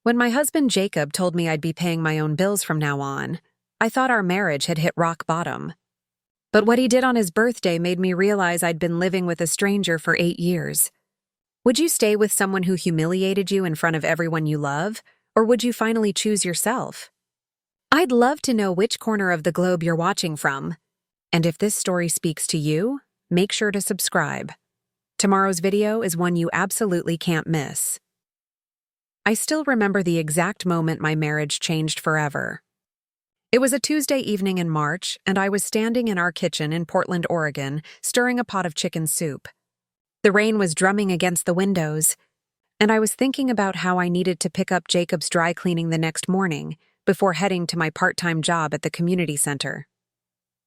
When my husband Jacob told me I'd be paying my own bills from now on, I thought our marriage had hit rock bottom. But what he did on his birthday made me realize I'd been living with a stranger for 8 years. Would you stay with someone who humiliated you in front of everyone you love, or would you finally choose yourself? I'd love to know which corner of the globe you're watching from. And if this story speaks to you, make sure to subscribe. Tomorrow's video is one you absolutely can't miss. I still remember the exact moment my marriage changed forever. It was a Tuesday evening in March, and I was standing in our kitchen in Portland, Oregon, stirring a pot of chicken soup. The rain was drumming against the windows, and I was thinking about how I needed to pick up Jacob's dry cleaning the next morning before heading to my part-time job at the community center.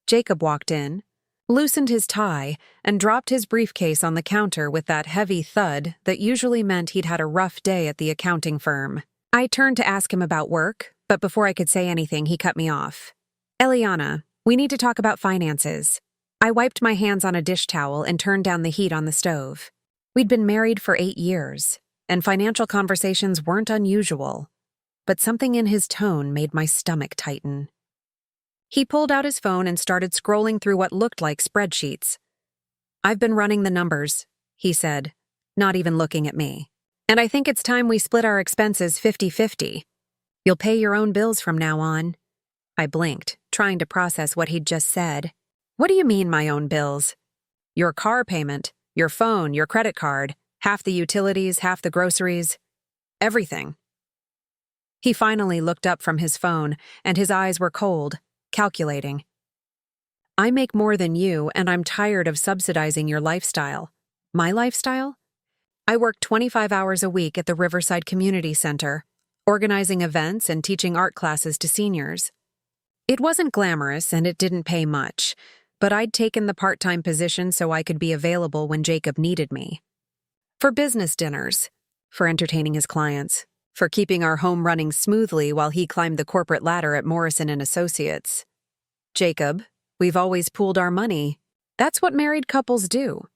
Jacob walked in, loosened his tie, and dropped his briefcase on the counter with that heavy thud that usually meant he'd had a rough day at the accounting firm. I turned to ask him about work, but before I could say anything, he cut me off. "Eliana, we need to talk about finances." I wiped my hands on a dish towel and turned down the heat on the stove. We'd been married for 8 years, and financial conversations weren't unusual, but something in his tone made my stomach tighten. He pulled out his phone and started scrolling through what looked like spreadsheets. "I've been running the numbers," he said, not even looking at me. "And I think it's time we split our expenses 50-50. You'll pay your own bills from now on." I blinked, trying to process what he'd just said. "What do you mean, my own bills?" "Your car payment, your phone, your credit card, half the utilities, half the groceries, everything." He finally looked up from his phone, and his eyes were cold, calculating. "I make more than you, and I'm tired of subsidizing your lifestyle." "My lifestyle?" "I work 25 hours a week at the Riverside Community Center, organizing events and teaching art classes to seniors. It wasn't glamorous and it didn't pay much, but I'd taken the part-time position so I could be available when Jacob needed me. For business dinners, for entertaining his clients, for keeping our home running smoothly while he climbed the corporate ladder at Morrison & Associates. "Jacob, we've always pooled our money. That's what married couples do."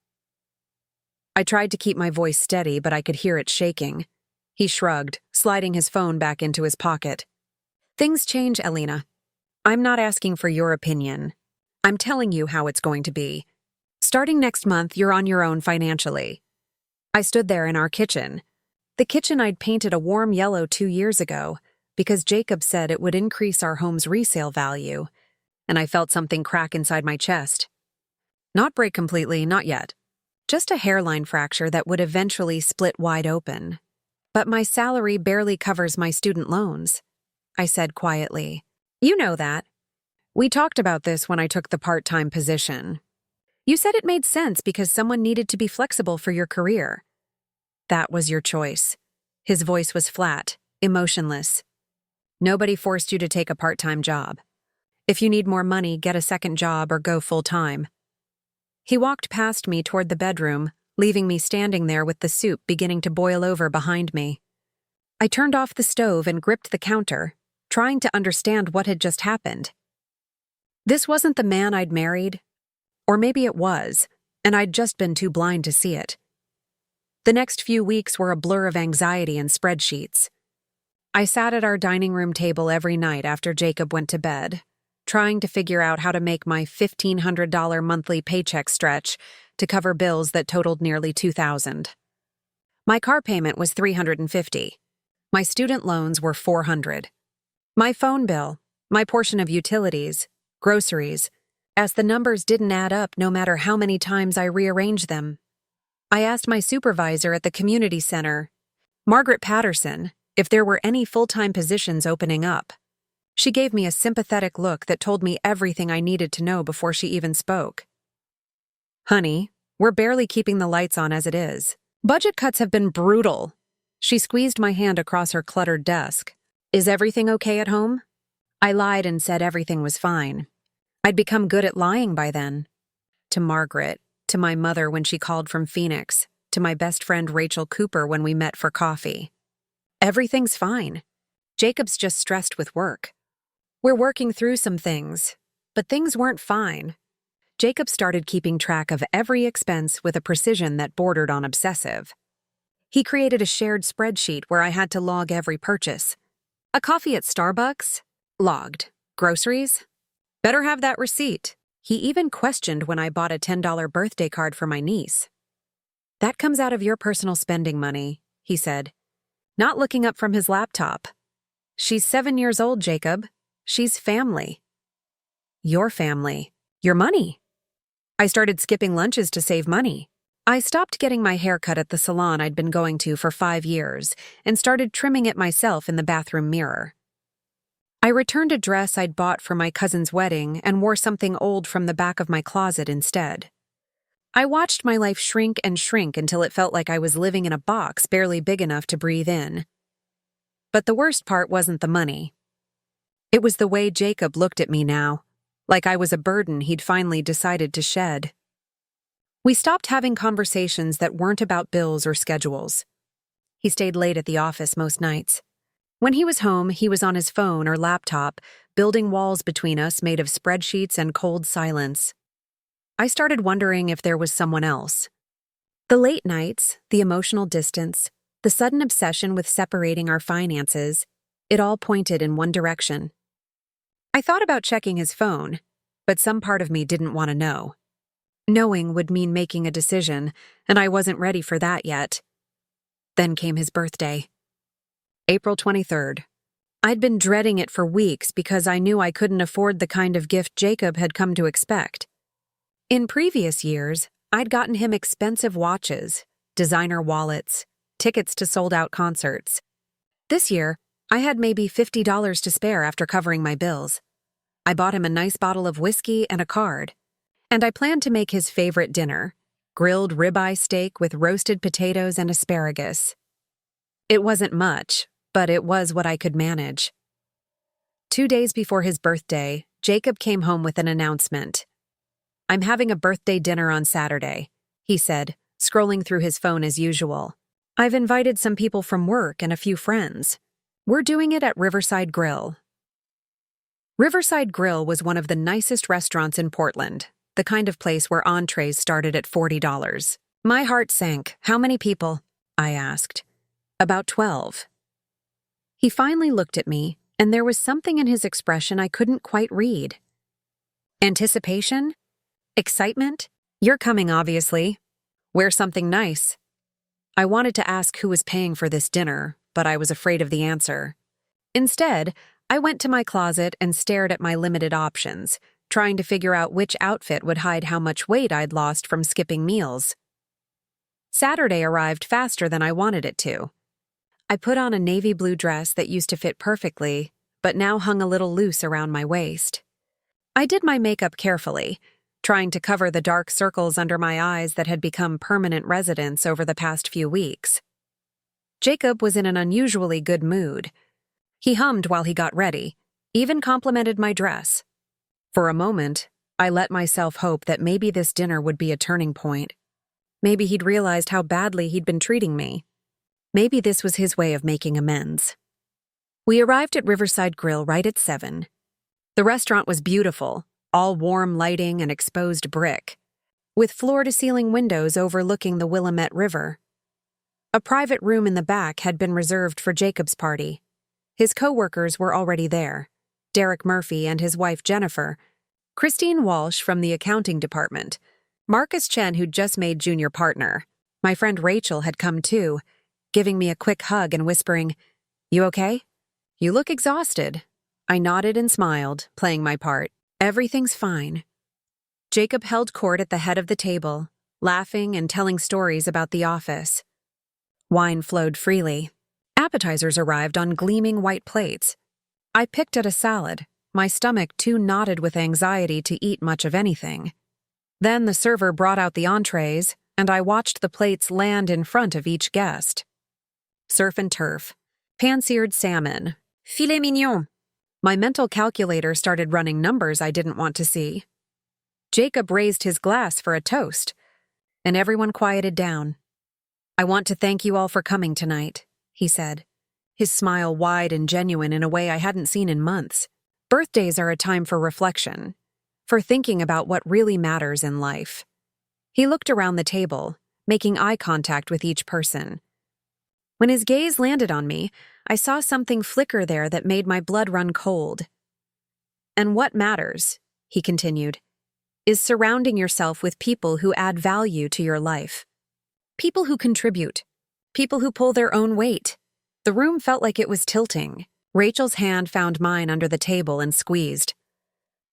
I tried to keep my voice steady, but I could hear it shaking. He shrugged, sliding his phone back into his pocket. "Things change, Elena. I'm not asking for your opinion. I'm telling you how it's going to be. Starting next month, you're on your own financially." I stood there in our kitchen. The kitchen I'd painted a warm yellow 2 years ago, because Jacob said it would increase our home's resale value, and I felt something crack inside my chest. Not break completely, not yet. Just a hairline fracture that would eventually split wide open. "But my salary barely covers my student loans," I said quietly. "You know that. We talked about this when I took the part-time position. You said it made sense because someone needed to be flexible for your career. That was your choice." His voice was flat, emotionless. "Nobody forced you to take a part-time job. If you need more money, get a second job or go full-time." He walked past me toward the bedroom, leaving me standing there with the soup beginning to boil over behind me. I turned off the stove and gripped the counter, trying to understand what had just happened. This wasn't the man I'd married, or maybe it was, and I'd just been too blind to see it. The next few weeks were a blur of anxiety and spreadsheets. I sat at our dining room table every night after Jacob went to bed, trying to figure out how to make my $1,500 monthly paycheck stretch to cover bills that totaled nearly $2,000. My car payment was $350. My student loans were $400. My phone bill, my portion of utilities, groceries, as the numbers didn't add up no matter how many times I rearranged them. I asked my supervisor at the community center, Margaret Patterson, if there were any full-time positions opening up. She gave me a sympathetic look that told me everything I needed to know before she even spoke. "Honey, we're barely keeping the lights on as it is. Budget cuts have been brutal." She squeezed my hand across her cluttered desk. "Is everything okay at home?" I lied and said everything was fine. I'd become good at lying by then. To Margaret, to my mother when she called from Phoenix, to my best friend Rachel Cooper when we met for coffee. "Everything's fine. Jacob's just stressed with work. We're working through some things, but things weren't fine." Jacob started keeping track of every expense with a precision that bordered on obsessive. He created a shared spreadsheet where I had to log every purchase. A coffee at Starbucks? Logged. Groceries? Better have that receipt. He even questioned when I bought a $10 birthday card for my niece. That comes out of your personal spending money, he said, not looking up from his laptop. She's 7 years old, Jacob. She's family. Your family. Your money. I started skipping lunches to save money. I stopped getting my hair cut at the salon I'd been going to for 5 years and started trimming it myself in the bathroom mirror. I returned a dress I'd bought for my cousin's wedding and wore something old from the back of my closet instead. I watched my life shrink and shrink until it felt like I was living in a box barely big enough to breathe in. But the worst part wasn't the money. It was the way Jacob looked at me now, like I was a burden he'd finally decided to shed. We stopped having conversations that weren't about bills or schedules. He stayed late at the office most nights. When he was home, he was on his phone or laptop, building walls between us made of spreadsheets and cold silence. I started wondering if there was someone else. The late nights, the emotional distance, the sudden obsession with separating our finances, it all pointed in one direction. I thought about checking his phone, but some part of me didn't want to know. Knowing would mean making a decision, and I wasn't ready for that yet. Then came his birthday. April 23rd. I'd been dreading it for weeks because I knew I couldn't afford the kind of gift Jacob had come to expect. In previous years, I'd gotten him expensive watches, designer wallets, tickets to sold-out concerts. This year, I had maybe $50 to spare after covering my bills. I bought him a nice bottle of whiskey and a card. And I planned to make his favorite dinner, grilled ribeye steak with roasted potatoes and asparagus. It wasn't much, but it was what I could manage. 2 days before his birthday, Jacob came home with an announcement. I'm having a birthday dinner on Saturday, he said, scrolling through his phone as usual. I've invited some people from work and a few friends. We're doing it at Riverside Grill. Riverside Grill was one of the nicest restaurants in Portland, the kind of place where entrees started at $40. My heart sank. How many people? I asked. About 12. He finally looked at me, and there was something in his expression I couldn't quite read. Anticipation? Excitement? You're coming, obviously. Wear something nice. I wanted to ask who was paying for this dinner, but I was afraid of the answer. Instead, I went to my closet and stared at my limited options, trying to figure out which outfit would hide how much weight I'd lost from skipping meals. Saturday arrived faster than I wanted it to. I put on a navy blue dress that used to fit perfectly, but now hung a little loose around my waist. I did my makeup carefully, trying to cover the dark circles under my eyes that had become permanent residents over the past few weeks. Jacob was in an unusually good mood. He hummed while he got ready, even complimented my dress. For a moment, I let myself hope that maybe this dinner would be a turning point. Maybe he'd realized how badly he'd been treating me. Maybe this was his way of making amends. We arrived at Riverside Grill right at 7. The restaurant was beautiful, all warm lighting and exposed brick, with floor-to-ceiling windows overlooking the Willamette River. A private room in the back had been reserved for Jacob's party. His co-workers were already there. Derek Murphy and his wife Jennifer, Christine Walsh from the accounting department, Marcus Chen who'd just made junior partner. My friend Rachel had come too, giving me a quick hug and whispering, "You okay? You look exhausted." I nodded and smiled, playing my part. Everything's fine. Jacob held court at the head of the table, laughing and telling stories about the office. Wine flowed freely. Appetizers arrived on gleaming white plates. I picked at a salad, my stomach too knotted with anxiety to eat much of anything. Then the server brought out the entrees, and I watched the plates land in front of each guest. Surf and turf, pan-seared salmon, filet mignon. My mental calculator started running numbers I didn't want to see. Jacob raised his glass for a toast, and everyone quieted down. "I want to thank you all for coming tonight," he said, his smile wide and genuine in a way I hadn't seen in months. Birthdays are a time for reflection, for thinking about what really matters in life. He looked around the table, making eye contact with each person. When his gaze landed on me, I saw something flicker there that made my blood run cold. "And what matters," he continued, "is surrounding yourself with people who add value to your life. People who contribute. People who pull their own weight." The room felt like it was tilting. Rachel's hand found mine under the table and squeezed.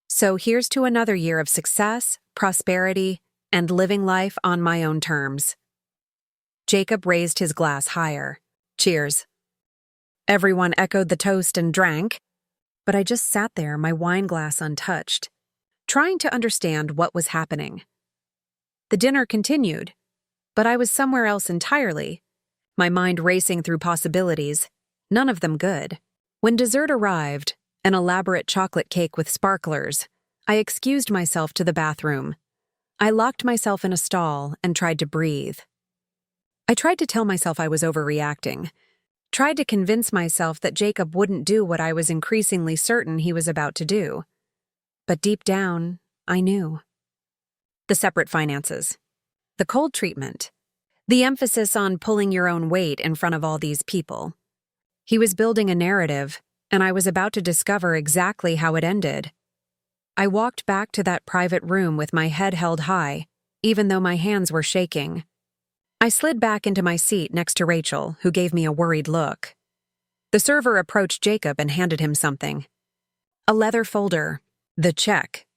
"So here's to another year of success, prosperity, and living life on my own terms." Jacob raised his glass higher. "Cheers." Everyone echoed the toast and drank, but I just sat there, my wine glass untouched, trying to understand what was happening. The dinner continued, but I was somewhere else entirely, my mind racing through possibilities, none of them good. When dessert arrived, an elaborate chocolate cake with sparklers, I excused myself to the bathroom. I locked myself in a stall and tried to breathe. I tried to tell myself I was overreacting, tried to convince myself that Jacob wouldn't do what I was increasingly certain he was about to do. But deep down, I knew. The separate finances, the cold treatment, the emphasis on pulling your own weight in front of all these people. He was building a narrative, and I was about to discover exactly how it ended. I walked back to that private room with my head held high, even though my hands were shaking. I slid back into my seat next to Rachel, who gave me a worried look. The server approached Jacob and handed him something. A leather folder, the check.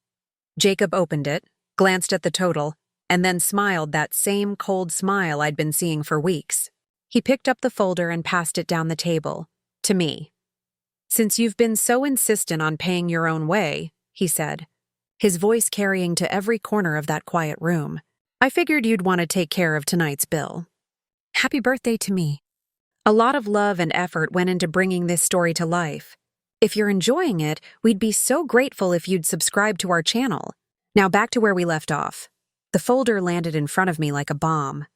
Jacob opened it, glanced at the total, and then smiled that same cold smile I'd been seeing for weeks. He picked up the folder and passed it down the table, to me. "Since you've been so insistent on paying your own way," he said, his voice carrying to every corner of that quiet room, "I figured you'd want to take care of tonight's bill." Happy birthday to me. A lot of love and effort went into bringing this story to life. If you're enjoying it, we'd be so grateful if you'd subscribe to our channel. Now back to where we left off. The folder landed in front of me like a bomb.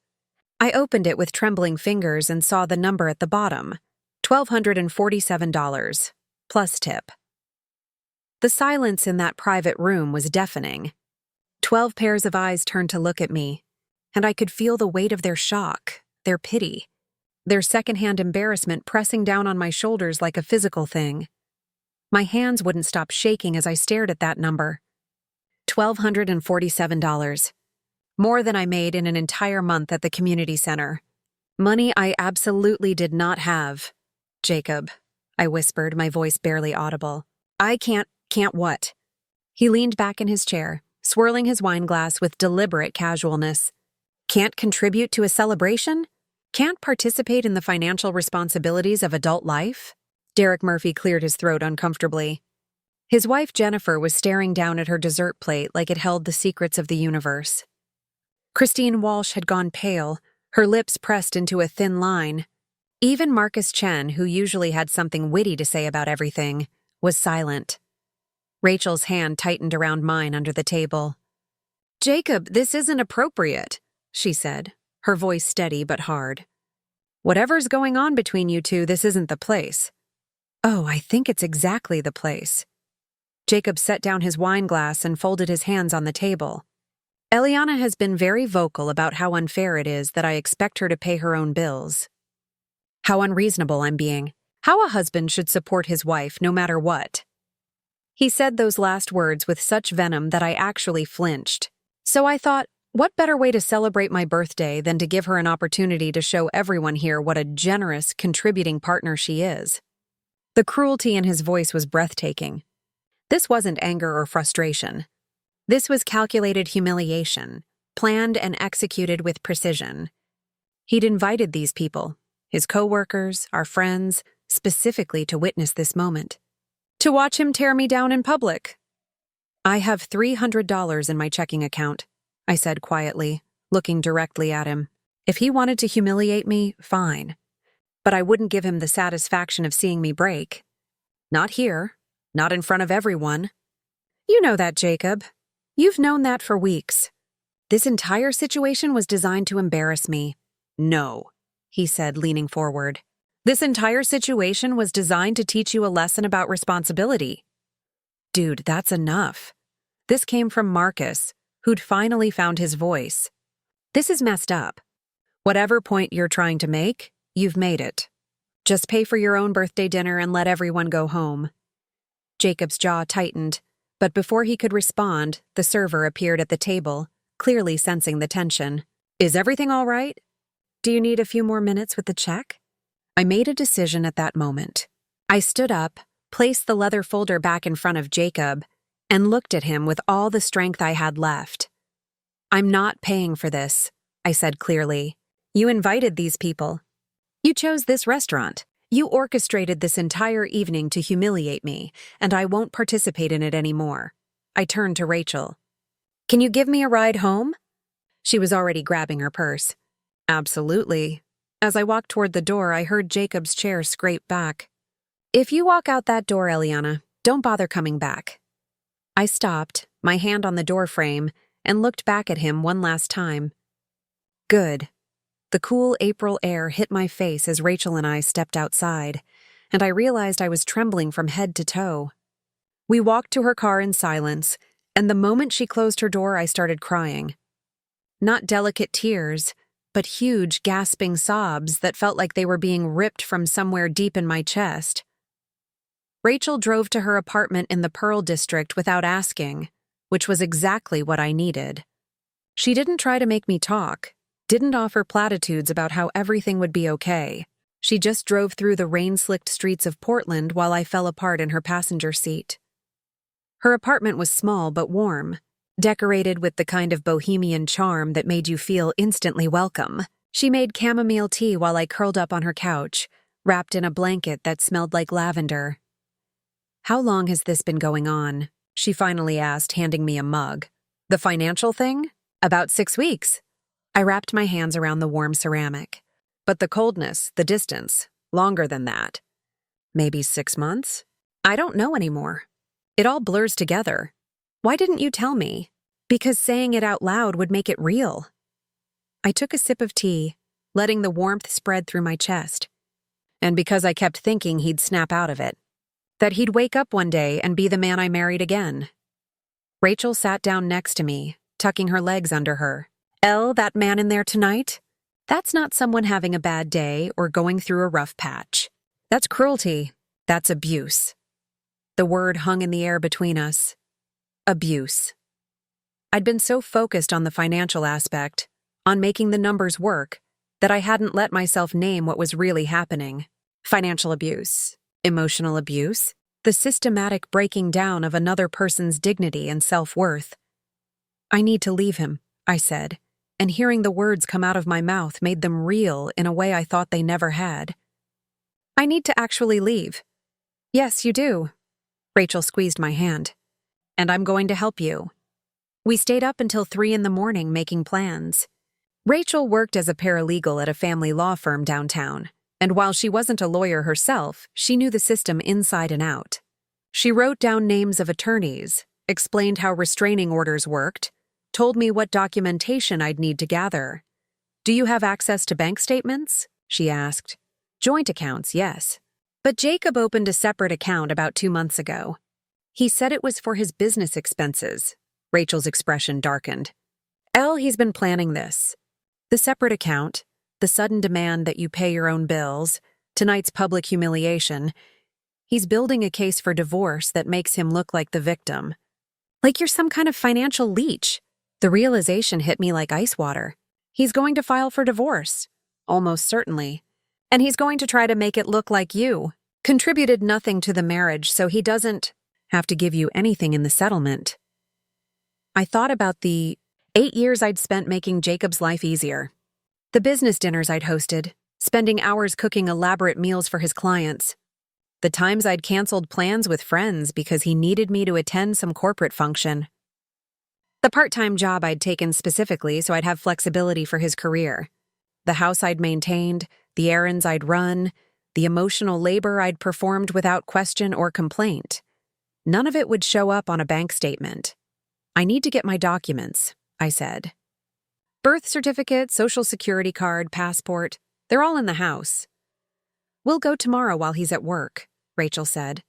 I opened it with trembling fingers and saw the number at the bottom, $1,247, plus tip. The silence in that private room was deafening. 12 pairs of eyes turned to look at me, and I could feel the weight of their shock, their pity, their secondhand embarrassment pressing down on my shoulders like a physical thing. My hands wouldn't stop shaking as I stared at that number. $1,247. More than I made in an entire month at the community center. Money I absolutely did not have. "Jacob," I whispered, my voice barely audible. "I can't what?" He leaned back in his chair, swirling his wine glass with deliberate casualness. "Can't contribute to a celebration? Can't participate in the financial responsibilities of adult life?" Derek Murphy cleared his throat uncomfortably. His wife Jennifer was staring down at her dessert plate like it held the secrets of the universe. Christine Walsh had gone pale, her lips pressed into a thin line. Even Marcus Chen, who usually had something witty to say about everything, was silent. Rachel's hand tightened around mine under the table. "Jacob, this isn't appropriate," she said, her voice steady but hard. "Whatever's going on between you two, this isn't the place." "Oh, I think it's exactly the place." Jacob set down his wine glass and folded his hands on the table. "Eliana has been very vocal about how unfair it is that I expect her to pay her own bills. How unreasonable I'm being. How a husband should support his wife no matter what." He said those last words with such venom that I actually flinched. So I thought, what better way to celebrate my birthday than to give her an opportunity to show everyone here what a generous, contributing partner she is? The cruelty in his voice was breathtaking. This wasn't anger or frustration. This was calculated humiliation, planned and executed with precision. He'd invited these people, his coworkers, our friends, specifically to witness this moment. To watch him tear me down in public. "I have $300 in my checking account," I said quietly, looking directly at him. If he wanted to humiliate me, fine. But I wouldn't give him the satisfaction of seeing me break. Not here. Not in front of everyone. "You know that, Jacob. You've known that for weeks. This entire situation was designed to embarrass me." "No," he said, leaning forward. "This entire situation was designed to teach you a lesson about responsibility." Dude, that's enough. This came from Marcus, who'd finally found his voice. This is messed up. Whatever point you're trying to make, You've made it. Just pay for your own birthday dinner and let everyone go home." Jacob's jaw tightened, but before he could respond, the server appeared at the table, clearly sensing the tension. "Is everything all right? Do you need a few more minutes with the check?" I made a decision at that moment. I stood up, placed the leather folder back in front of Jacob, and looked at him with all the strength I had left. "I'm not paying for this," I said clearly. "You invited these people. You chose this restaurant. You orchestrated this entire evening to humiliate me, and I won't participate in it anymore." I turned to Rachel. "Can you give me a ride home?" She was already grabbing her purse. "Absolutely." As I walked toward the door, I heard Jacob's chair scrape back. "If you walk out that door, Eliana, don't bother coming back." I stopped, my hand on the doorframe, and looked back at him one last time. Good. The cool April air hit my face as Rachel and I stepped outside, and I realized I was trembling from head to toe. We walked to her car in silence, and the moment she closed her door, I started crying. Not delicate tears, but huge, gasping sobs that felt like they were being ripped from somewhere deep in my chest. Rachel drove to her apartment in the Pearl District without asking, which was exactly what I needed. She didn't try to make me talk, didn't offer platitudes about how everything would be okay. She just drove through the rain-slicked streets of Portland while I fell apart in her passenger seat. Her apartment was small but warm, decorated with the kind of bohemian charm that made you feel instantly welcome. She made chamomile tea while I curled up on her couch, wrapped in a blanket that smelled like lavender. "How long has this been going on?" she finally asked, handing me a mug. "The financial thing? About 6 weeks." I wrapped my hands around the warm ceramic. "But the coldness, the distance, longer than that." "Maybe 6 months? I don't know anymore. It all blurs together. Why didn't you tell me?" "Because saying it out loud would make it real." I took a sip of tea, letting the warmth spread through my chest. "And because I kept thinking he'd snap out of it. That he'd wake up one day and be the man I married again." Rachel sat down next to me, tucking her legs under her. That man in there tonight? That's not someone having a bad day or going through a rough patch. That's cruelty. That's abuse." The word hung in the air between us. Abuse. I'd been so focused on the financial aspect, on making the numbers work, that I hadn't let myself name what was really happening. Financial abuse. Emotional abuse. The systematic breaking down of another person's dignity and self-worth. "I need to leave him," I said, and hearing the words come out of my mouth made them real in a way I thought they never had. "I need to actually leave." "Yes, you do." Rachel squeezed my hand. "And I'm going to help you." We stayed up until 3 in the morning making plans. Rachel worked as a paralegal at a family law firm downtown, and while she wasn't a lawyer herself, she knew the system inside and out. She wrote down names of attorneys, explained how restraining orders worked, told me what documentation I'd need to gather. "Do you have access to bank statements?" she asked. "Joint accounts, yes. But Jacob opened a separate account about 2 months ago. He said it was for his business expenses." Rachel's expression darkened. "He's been planning this. The separate account, the sudden demand that you pay your own bills, tonight's public humiliation. He's building a case for divorce that makes him look like the victim. Like you're some kind of financial leech." The realization hit me like ice water. He's going to file for divorce. Almost certainly. And he's going to try to make it look like you contributed nothing to the marriage, so he doesn't have to give you anything in the settlement. I thought about the 8 years I'd spent making Jacob's life easier. The business dinners I'd hosted, spending hours cooking elaborate meals for his clients. The times I'd canceled plans with friends because he needed me to attend some corporate function. The part-time job I'd taken specifically so I'd have flexibility for his career. The house I'd maintained, the errands I'd run, the emotional labor I'd performed without question or complaint. None of it would show up on a bank statement. "I need to get my documents," I said. "Birth certificate, social security card, passport, they're all in the house." "We'll go tomorrow while he's at work," Rachel said.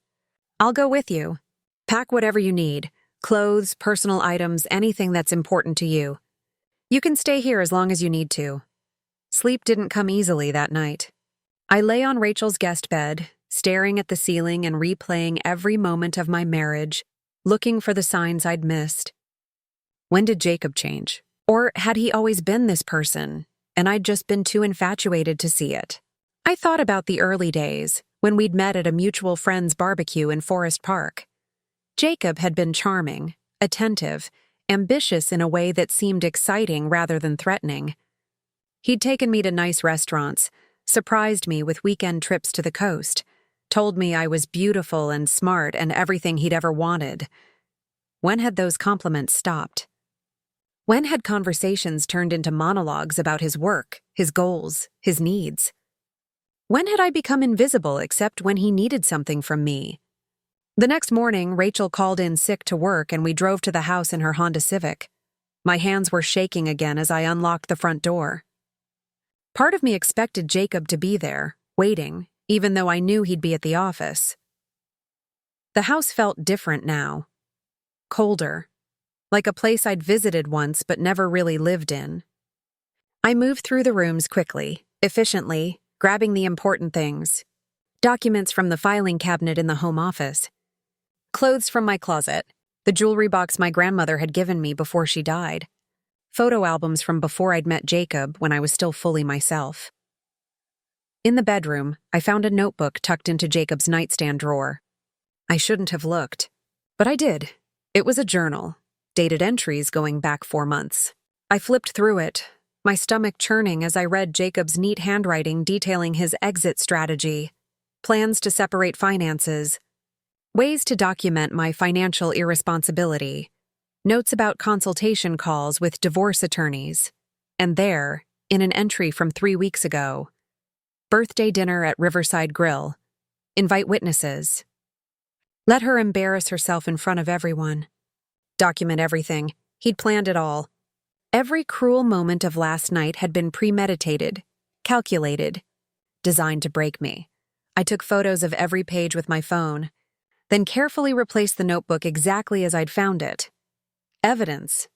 "I'll go with you. Pack whatever you need. Clothes, personal items, anything that's important to you. You can stay here as long as you need to." Sleep didn't come easily that night. I lay on Rachel's guest bed, staring at the ceiling and replaying every moment of my marriage, looking for the signs I'd missed. When did Jacob change? Or had he always been this person, and I'd just been too infatuated to see it? I thought about the early days, when we'd met at a mutual friend's barbecue in Forest Park. Jacob had been charming, attentive, ambitious in a way that seemed exciting rather than threatening. He'd taken me to nice restaurants, surprised me with weekend trips to the coast, told me I was beautiful and smart and everything he'd ever wanted. When had those compliments stopped? When had conversations turned into monologues about his work, his goals, his needs? When had I become invisible except when he needed something from me? The next morning, Rachel called in sick to work and we drove to the house in her Honda Civic. My hands were shaking again as I unlocked the front door. Part of me expected Jacob to be there, waiting, even though I knew he'd be at the office. The house felt different now. Colder. Like a place I'd visited once but never really lived in. I moved through the rooms quickly, efficiently, grabbing the important things. Documents from the filing cabinet in the home office. Clothes from my closet, the jewelry box my grandmother had given me before she died. Photo albums from before I'd met Jacob when I was still fully myself. In the bedroom, I found a notebook tucked into Jacob's nightstand drawer. I shouldn't have looked, but I did. It was a journal, dated entries going back 4 months. I flipped through it, my stomach churning as I read Jacob's neat handwriting detailing his exit strategy, plans to separate finances, ways to document my financial irresponsibility, notes about consultation calls with divorce attorneys, and there, in an entry from 3 weeks ago, birthday dinner at Riverside Grill, invite witnesses. Let her embarrass herself in front of everyone. Document everything. He'd planned it all. Every cruel moment of last night had been premeditated, calculated, designed to break me. I took photos of every page with my phone, then carefully replaced the notebook exactly as I'd found it. Evidence.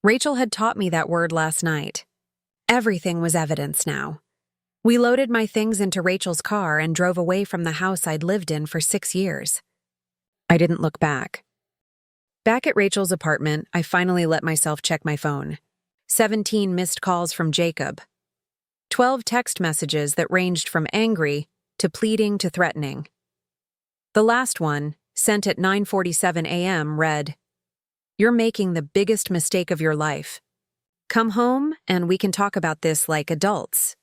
Rachel had taught me that word last night. Everything was evidence now. We loaded my things into Rachel's car and drove away from the house I'd lived in for 6 years. I didn't look back. Back at Rachel's apartment, I finally let myself check my phone. 17 missed calls from Jacob. 12 text messages that ranged from angry to pleading to threatening. The last one, sent at 9:47 a.m., read, "You're making the biggest mistake of your life. Come home and we can talk about this like adults."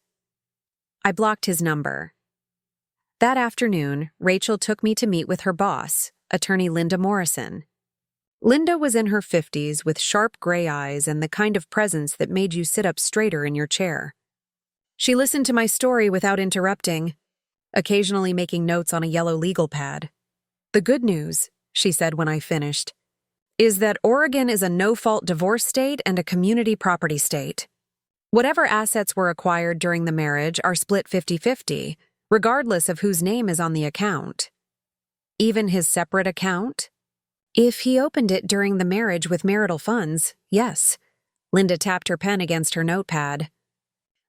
I blocked his number. That afternoon, Rachel took me to meet with her boss, attorney Linda Morrison. Linda was in her 50s with sharp gray eyes and the kind of presence that made you sit up straighter in your chair. She listened to my story without interrupting, occasionally making notes on a yellow legal pad. "The good news," she said when I finished, "is that Oregon is a no-fault divorce state and a community property state. Whatever assets were acquired during the marriage are split 50-50, regardless of whose name is on the account. Even his separate account? If he opened it during the marriage with marital funds, yes." Linda tapped her pen against her notepad.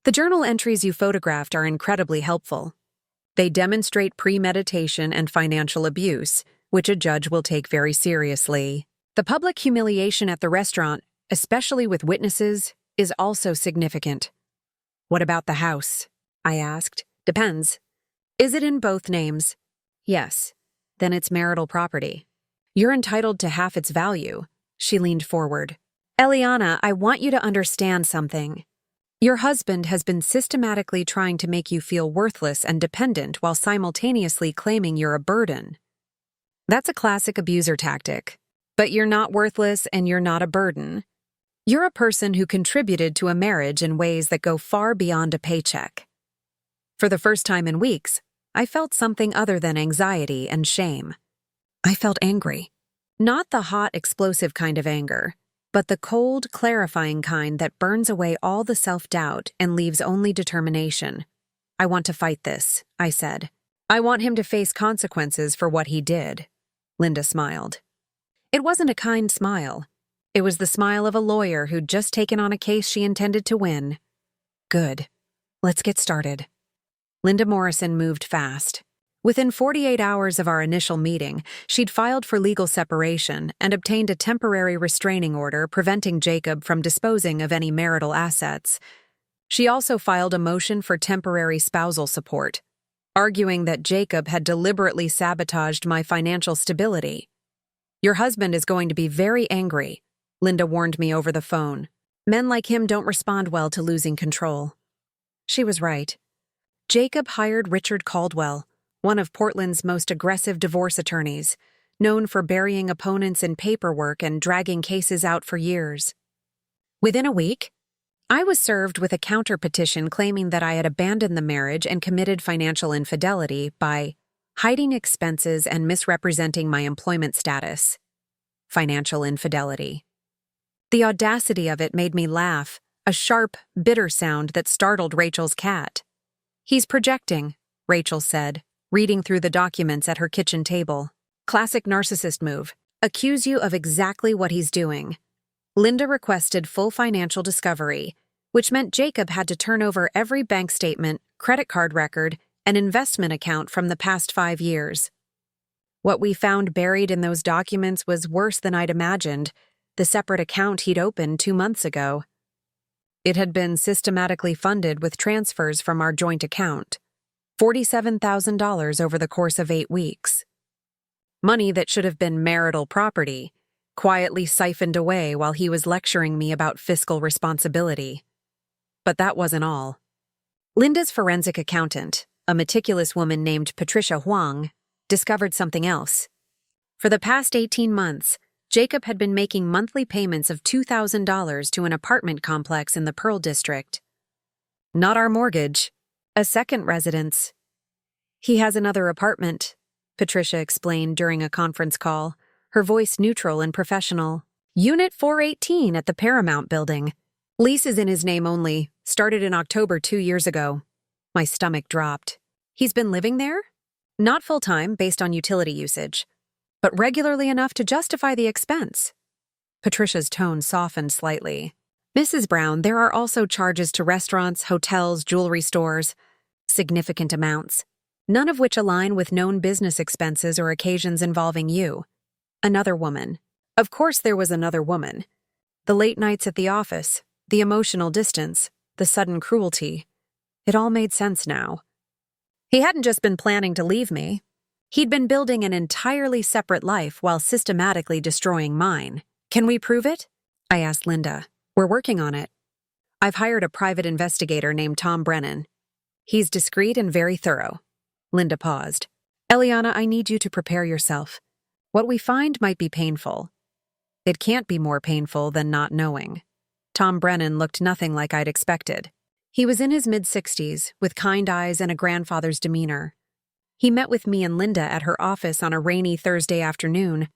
"The journal entries you photographed are incredibly helpful. They demonstrate premeditation and financial abuse, which a judge will take very seriously. The public humiliation at the restaurant, especially with witnesses, is also significant." "What about the house?" I asked. "Depends. Is it in both names?" "Yes. Then it's marital property. You're entitled to half its value." She leaned forward. "Eliana, I want you to understand something. Your husband has been systematically trying to make you feel worthless and dependent while simultaneously claiming you're a burden. That's a classic abuser tactic. But you're not worthless and you're not a burden. You're a person who contributed to a marriage in ways that go far beyond a paycheck." For the first time in weeks, I felt something other than anxiety and shame. I felt angry. Not the hot, explosive kind of anger, but the cold, clarifying kind that burns away all the self-doubt and leaves only determination. "I want to fight this," I said. "I want him to face consequences for what he did." Linda smiled. It wasn't a kind smile. It was the smile of a lawyer who'd just taken on a case she intended to win. "Good. Let's get started." Linda Morrison moved fast. Within 48 hours of our initial meeting, she'd filed for legal separation and obtained a temporary restraining order preventing Jacob from disposing of any marital assets. She also filed a motion for temporary spousal support, arguing that Jacob had deliberately sabotaged my financial stability. "Your husband is going to be very angry," Linda warned me over the phone. "Men like him don't respond well to losing control." She was right. Jacob hired Richard Caldwell, one of Portland's most aggressive divorce attorneys, known for burying opponents in paperwork and dragging cases out for years. Within a week, I was served with a counter-petition claiming that I had abandoned the marriage and committed financial infidelity by hiding expenses and misrepresenting my employment status. Financial infidelity. The audacity of it made me laugh, a sharp, bitter sound that startled Rachel's cat. "He's projecting," Rachel said, reading through the documents at her kitchen table. "Classic narcissist move. Accuse you of exactly what he's doing." Linda requested full financial discovery, which meant Jacob had to turn over every bank statement, credit card record, and investment account from the past 5 years. What we found buried in those documents was worse than I'd imagined, the separate account he'd opened 2 months ago. It had been systematically funded with transfers from our joint account, $47,000 over the course of 8 weeks. Money that should have been marital property, quietly siphoned away while he was lecturing me about fiscal responsibility. But that wasn't all. Linda's forensic accountant, a meticulous woman named Patricia Huang, discovered something else. For the past 18 months, Jacob had been making monthly payments of $2,000 to an apartment complex in the Pearl District. Not our mortgage, a second residence. "He has another apartment," Patricia explained during a conference call, her voice neutral and professional. "Unit 418 at the Paramount Building. Lease is in his name only, started in October 2 years ago." My stomach dropped. "He's been living there?" "Not full-time, based on utility usage, but regularly enough to justify the expense." Patricia's tone softened slightly. "Mrs. Brown, there are also charges to restaurants, hotels, jewelry stores. Significant amounts, none of which align with known business expenses or occasions involving you." Another woman. Of course there was another woman. The late nights at the office, the emotional distance, the sudden cruelty. It all made sense now. He hadn't just been planning to leave me. He'd been building an entirely separate life while systematically destroying mine. "Can we prove it?" I asked Linda. "We're working on it. I've hired a private investigator named Tom Brennan. He's discreet and very thorough." Linda paused. "Eliana, I need you to prepare yourself. What we find might be painful. It can't be more painful than not knowing." Tom Brennan looked nothing like I'd expected. He was in his mid-60s, with kind eyes and a grandfather's demeanor. He met with me and Linda at her office on a rainy Thursday afternoon,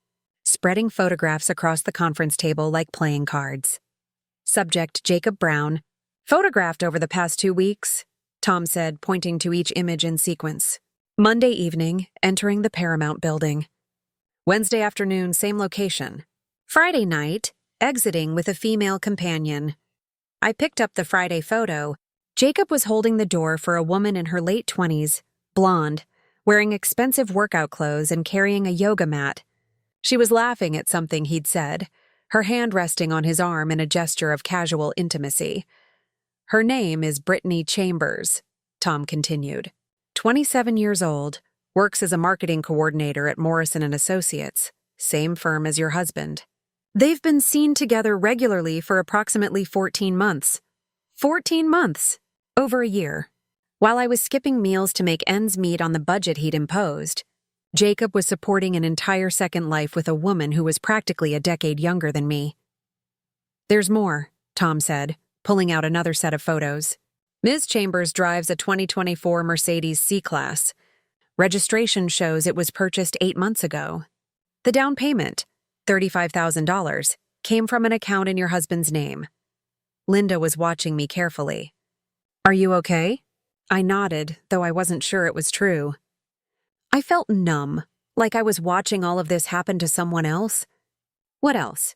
spreading photographs across the conference table like playing cards. Subject Jacob Brown. "Photographed over the past 2 weeks," Tom said, pointing to each image in sequence. "Monday evening, entering the Paramount Building. Wednesday afternoon, same location. Friday night, exiting with a female companion." I picked up the Friday photo. Jacob was holding the door for a woman in her late 20s, blonde, wearing expensive workout clothes and carrying a yoga mat. She was laughing at something he'd said, her hand resting on his arm in a gesture of casual intimacy. "Her name is Brittany Chambers," Tom continued. 27 years old, works as a marketing coordinator at Morrison & Associates, same firm as your husband. They've been seen together regularly for approximately 14 months. 14 months! Over a year. While I was skipping meals to make ends meet on the budget he'd imposed, Jacob was supporting an entire second life with a woman who was practically a decade younger than me. "There's more," Tom said, pulling out another set of photos. "Ms. Chambers drives a 2024 Mercedes C-Class. Registration shows it was purchased 8 months ago. The down payment, $35,000, came from an account in your husband's name." Linda was watching me carefully. "Are you okay?" I nodded, though I wasn't sure it was true. I felt numb, like I was watching all of this happen to someone else. "What else?"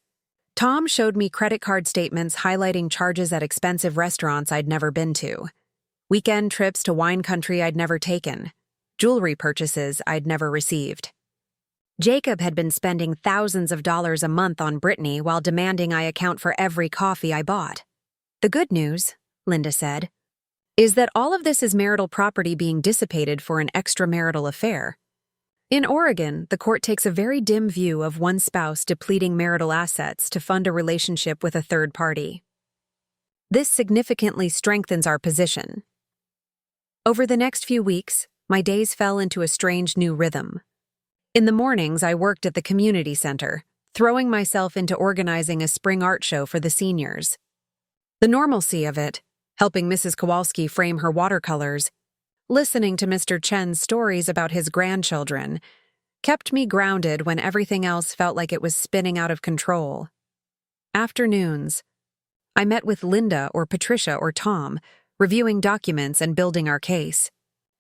Tom showed me credit card statements highlighting charges at expensive restaurants I'd never been to. Weekend trips to wine country I'd never taken. Jewelry purchases I'd never received. Jacob had been spending thousands of dollars a month on Brittany while demanding I account for every coffee I bought. The good news, Linda said, is that all of this is marital property being dissipated for an extramarital affair. In Oregon, the court takes a very dim view of one spouse depleting marital assets to fund a relationship with a third party. This significantly strengthens our position. Over the next few weeks, my days fell into a strange new rhythm. In the mornings, I worked at the community center, throwing myself into organizing a spring art show for the seniors. The normalcy of it, helping Mrs. Kowalski frame her watercolors, listening to Mr. Chen's stories about his grandchildren, kept me grounded when everything else felt like it was spinning out of control. Afternoons, I met with Linda or Patricia or Tom, reviewing documents and building our case.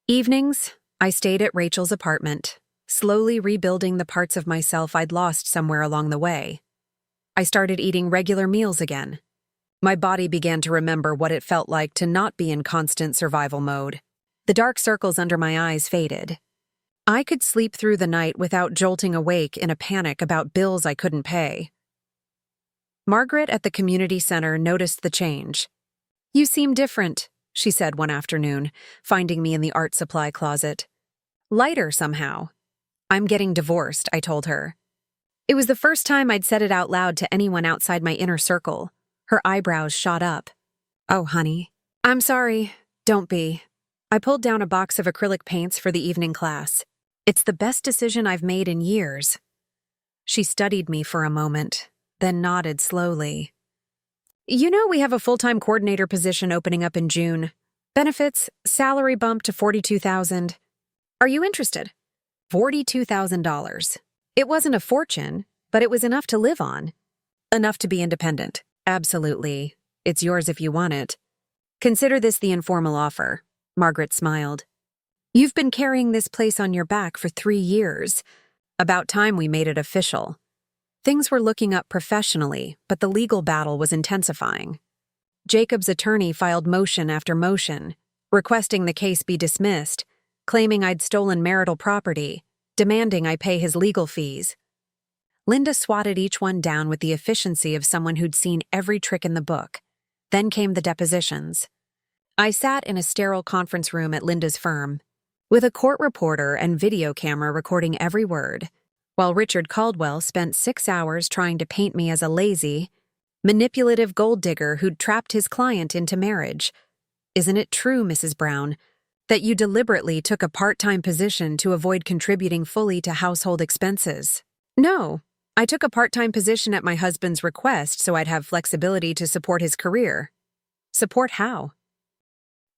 Evenings, I stayed at Rachel's apartment, slowly rebuilding the parts of myself I'd lost somewhere along the way. I started eating regular meals again. My body began to remember what it felt like to not be in constant survival mode. The dark circles under my eyes faded. I could sleep through the night without jolting awake in a panic about bills I couldn't pay. Margaret at the community center noticed the change. "You seem different," she said one afternoon, finding me in the art supply closet. "Lighter somehow." "I'm getting divorced," I told her. It was the first time I'd said it out loud to anyone outside my inner circle. Her eyebrows shot up. "Oh, honey." "I'm sorry. Don't be." I pulled down a box of acrylic paints for the evening class. "It's the best decision I've made in years." She studied me for a moment, then nodded slowly. "You know we have a full-time coordinator position opening up in June. Benefits, salary bump to $42,000. Are you interested?" $42,000. It wasn't a fortune, but it was enough to live on. Enough to be independent. "Absolutely. It's yours if you want it. Consider this the informal offer." Margaret smiled. "You've been carrying this place on your back for 3 years. About time we made it official." Things were looking up professionally, but the legal battle was intensifying. Jacob's attorney filed motion after motion, requesting the case be dismissed, claiming I'd stolen marital property, demanding I pay his legal fees. Linda swatted each one down with the efficiency of someone who'd seen every trick in the book. Then came the depositions. I sat in a sterile conference room at Linda's firm, with a court reporter and video camera recording every word, while Richard Caldwell spent 6 hours trying to paint me as a lazy, manipulative gold digger who'd trapped his client into marriage. "Isn't it true, Mrs. Brown, that you deliberately took a part-time position to avoid contributing fully to household expenses?" "No. I took a part-time position at my husband's request so I'd have flexibility to support his career." "Support how?"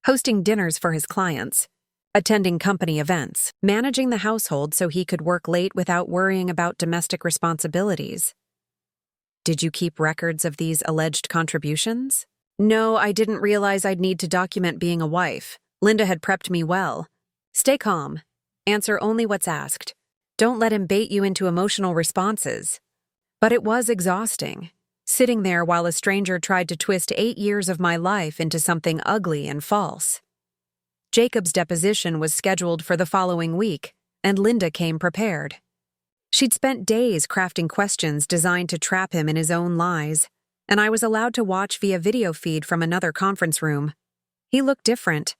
"Hosting dinners for his clients, attending company events, managing the household so he could work late without worrying about domestic responsibilities." "Did you keep records of these alleged contributions?" "No, I didn't realize I'd need to document being a wife. Linda had prepped me well." "Stay calm. Answer only what's asked. Don't let him bait you into emotional responses." But it was exhausting, sitting there while a stranger tried to twist 8 years of my life into something ugly and false. Jacob's deposition was scheduled for the following week, and Linda came prepared. She'd spent days crafting questions designed to trap him in his own lies, and I was allowed to watch via video feed from another conference room. He looked different.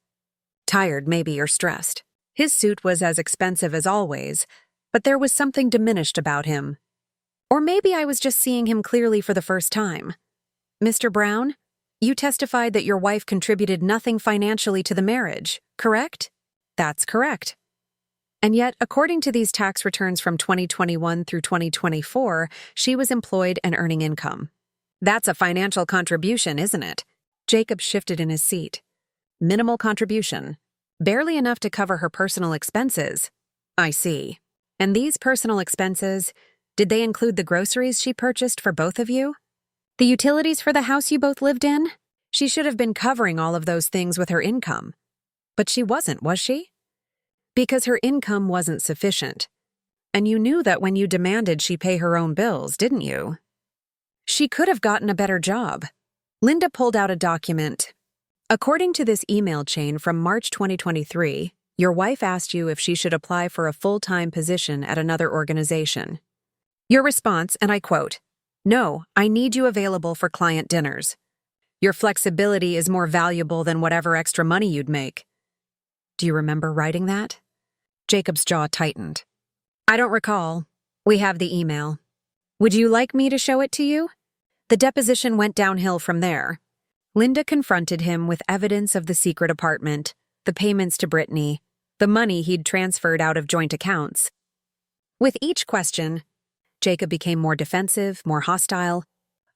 Tired, maybe, or stressed. His suit was as expensive as always, but there was something diminished about him. Or maybe I was just seeing him clearly for the first time. "Mr. Brown, you testified that your wife contributed nothing financially to the marriage, correct?" "That's correct." "And yet, according to these tax returns from 2021 through 2024, she was employed and earning income." "That's a financial contribution, isn't it?" Jacob shifted in his seat. "Minimal contribution. Barely enough to cover her personal expenses." "I see. And these personal expenses, did they include the groceries she purchased for both of you? The utilities for the house you both lived in? She should have been covering all of those things with her income. But she wasn't, was she? Because her income wasn't sufficient. And you knew that when you demanded she pay her own bills, didn't you? She could have gotten a better job." Linda pulled out a document. According to this email chain from March 2023, your wife asked you if she should apply for a full-time position at another organization. Your response, and I quote, "No, I need you available for client dinners. Your flexibility is more valuable than whatever extra money you'd make." Do you remember writing that? Jacob's jaw tightened. I don't recall. We have the email. Would you like me to show it to you? The deposition went downhill from there. Linda confronted him with evidence of the secret apartment, the payments to Brittany, the money he'd transferred out of joint accounts. With each question, Jacob became more defensive, more hostile,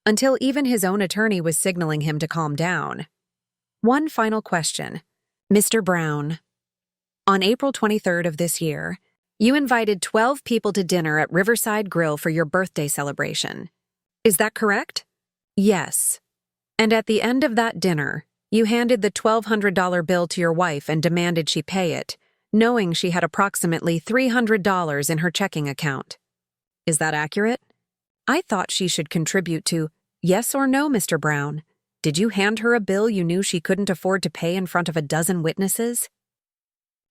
until even his own attorney was signaling him to calm down. One final question. Mr. Brown, on April 23rd of this year, you invited 12 people to dinner at Riverside Grill for your birthday celebration. Is that correct? Yes. And at the end of that dinner, you handed the $1,200 bill to your wife and demanded she pay it, knowing she had approximately $300 in her checking account. Is that accurate? I thought she should contribute to, yes or no, Mr. Brown. Did you hand her a bill you knew she couldn't afford to pay in front of a dozen witnesses?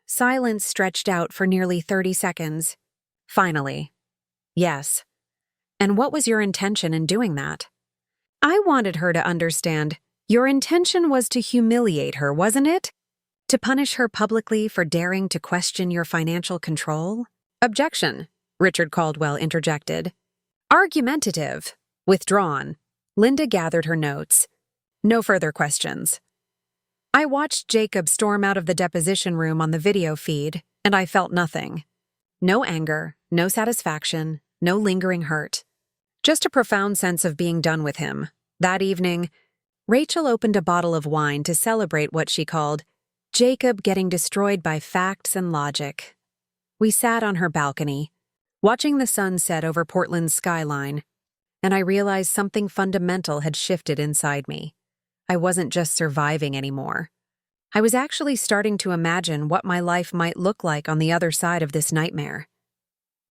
Silence stretched out for nearly 30 seconds. Finally, yes. And what was your intention in doing that? I wanted her to understand. Your intention was to humiliate her, wasn't it? To punish her publicly for daring to question your financial control? Objection, Richard Caldwell interjected. Argumentative. Withdrawn. Linda gathered her notes. No further questions. I watched Jacob storm out of the deposition room on the video feed, and I felt nothing. No anger, no satisfaction, no lingering hurt. Just a profound sense of being done with him. That evening, Rachel opened a bottle of wine to celebrate what she called Jacob getting destroyed by facts and logic. We sat on her balcony, watching the sun set over Portland's skyline, and I realized something fundamental had shifted inside me. I wasn't just surviving anymore. I was actually starting to imagine what my life might look like on the other side of this nightmare.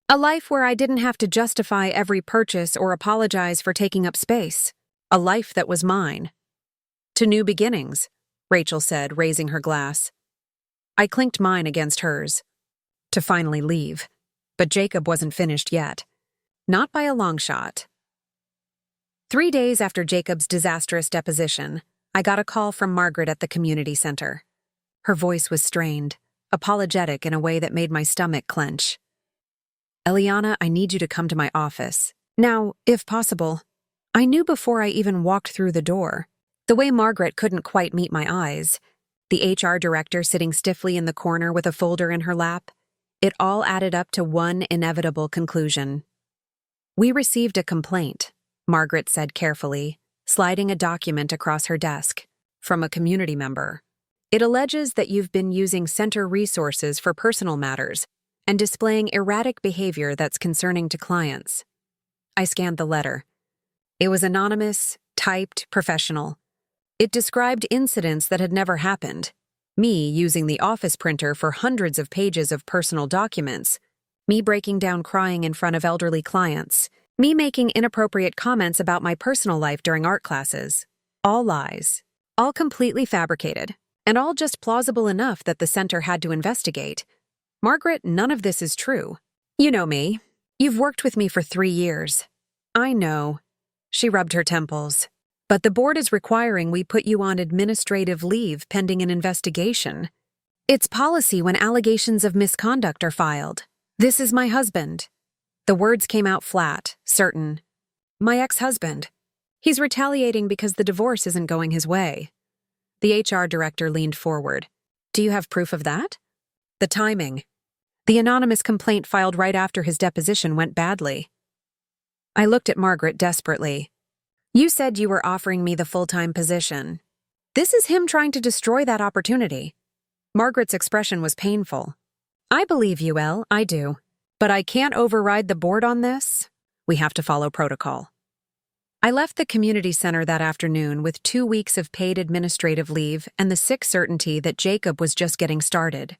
A life where I didn't have to justify every purchase or apologize for taking up space. A life that was mine. To new beginnings, Rachel said, raising her glass. I clinked mine against hers. To finally leave. But Jacob wasn't finished yet. Not by a long shot. 3 days after Jacob's disastrous deposition, I got a call from Margaret at the community center. Her voice was strained, apologetic in a way that made my stomach clench. Eliana, I need you to come to my office. Now, if possible. I knew before I even walked through the door. The way Margaret couldn't quite meet my eyes, the HR director sitting stiffly in the corner with a folder in her lap, it all added up to one inevitable conclusion. We received a complaint, Margaret said carefully, sliding a document across her desk, from a community member. It alleges that you've been using center resources for personal matters and displaying erratic behavior that's concerning to clients. I scanned the letter. It was anonymous, typed, professional. It described incidents that had never happened. Me using the office printer for hundreds of pages of personal documents. Me breaking down crying in front of elderly clients. Me making inappropriate comments about my personal life during art classes. All lies. All completely fabricated. And all just plausible enough that the center had to investigate. Margaret, none of this is true. You know me. You've worked with me for 3 years. I know. She rubbed her temples. But the board is requiring we put you on administrative leave pending an investigation. It's policy when allegations of misconduct are filed. This is my husband. The words came out flat, certain. My ex-husband. He's retaliating because the divorce isn't going his way. The HR director leaned forward. Do you have proof of that? The timing. The anonymous complaint filed right after his deposition went badly. I looked at Margaret desperately. You said you were offering me the full-time position. This is him trying to destroy that opportunity. Margaret's expression was painful. I believe you, Elle, I do. But I can't override the board on this. We have to follow protocol. I left the community center that afternoon with 2 weeks of paid administrative leave and the sick certainty that Jacob was just getting started.